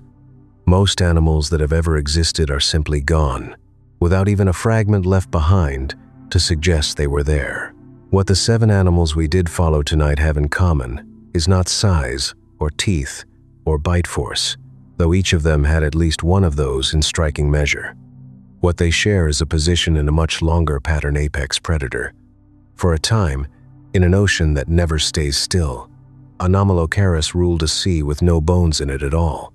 Most animals that have ever existed are simply gone, without even a fragment left behind to suggest they were there. What the 7 animals we did follow tonight have in common is not size or teeth or bite force, though each of them had at least one of those in striking measure. What they share is a position in a much longer pattern apex predator. For a time, in an ocean that never stays still, Anomalocaris ruled a sea with no bones in it at all.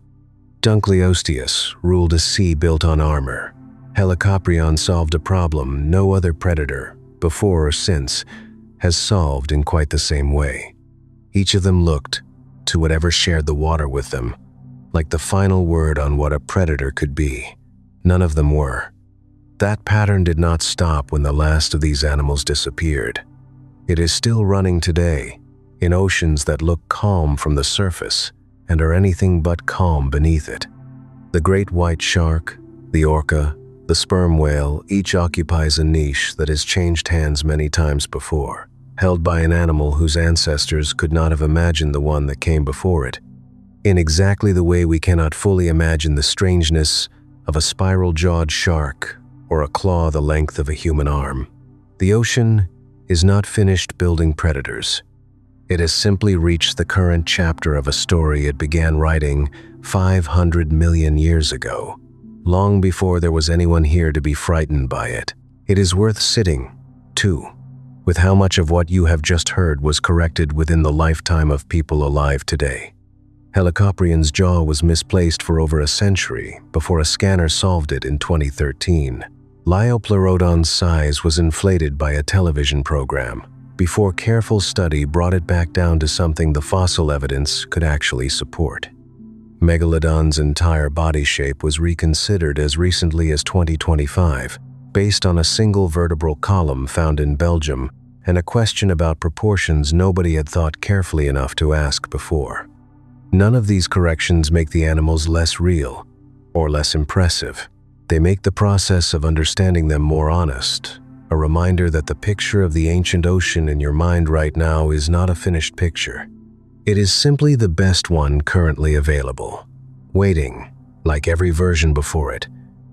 Dunkleosteus ruled a sea built on armor. Helicoprion solved a problem no other predator, before or since, has solved in quite the same way. Each of them looked to whatever shared the water with them, like the final word on what a predator could be. None of them were. That pattern did not stop when the last of these animals disappeared. It is still running today, in oceans that look calm from the surface and are anything but calm beneath it. The great white shark, the orca, the sperm whale each occupies a niche that has changed hands many times before, held by an animal whose ancestors could not have imagined the one that came before it, in exactly the way we cannot fully imagine the strangeness of a spiral-jawed shark or a claw the length of a human arm. The ocean is not finished building predators. It has simply reached the current chapter of a story it began writing 500 million years ago, long before there was anyone here to be frightened by it. It is worth sitting, too, with how much of what you have just heard was corrected within the lifetime of people alive today. Helicoprion's jaw was misplaced for over a century before a scanner solved it in 2013. Liopleurodon's size was inflated by a television program before careful study brought it back down to something the fossil evidence could actually support. Megalodon's entire body shape was reconsidered as recently as 2025, based on a single vertebral column found in Belgium and a question about proportions nobody had thought carefully enough to ask before. None of these corrections make the animals less real or less impressive. They make the process of understanding them more honest, a reminder that the picture of the ancient ocean in your mind right now is not a finished picture. It is simply the best one currently available, waiting, like every version before it,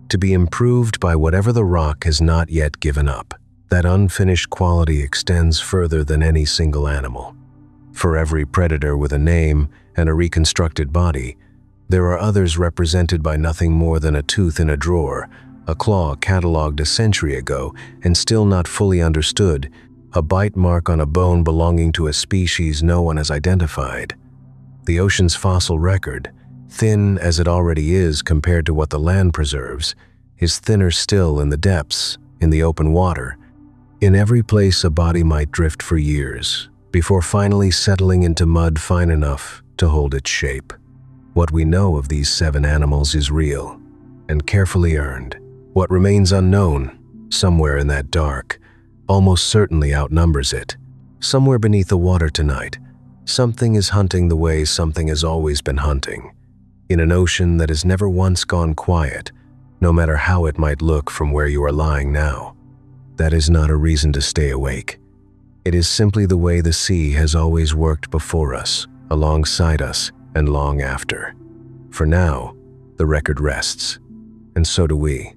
to be improved by whatever the rock has not yet given up. That unfinished quality extends further than any single animal. For every predator with a name and a reconstructed body, there are others represented by nothing more than a tooth in a drawer, a claw catalogued a century ago and still not fully understood, a bite mark on a bone belonging to a species no one has identified. The ocean's fossil record, thin as it already is compared to what the land preserves, is thinner still in the depths, in the open water. In every place a body might drift for years, before finally settling into mud fine enough to hold its shape. What we know of these 7 animals is real and carefully earned. What remains unknown, somewhere in that dark, almost certainly outnumbers it. Somewhere beneath the water tonight, something is hunting the way something has always been hunting, in an ocean that has never once gone quiet, no matter how it might look from where you are lying now. That is not a reason to stay awake. It is simply the way the sea has always worked before us, alongside us, and long after. For now, the record rests, and so do we.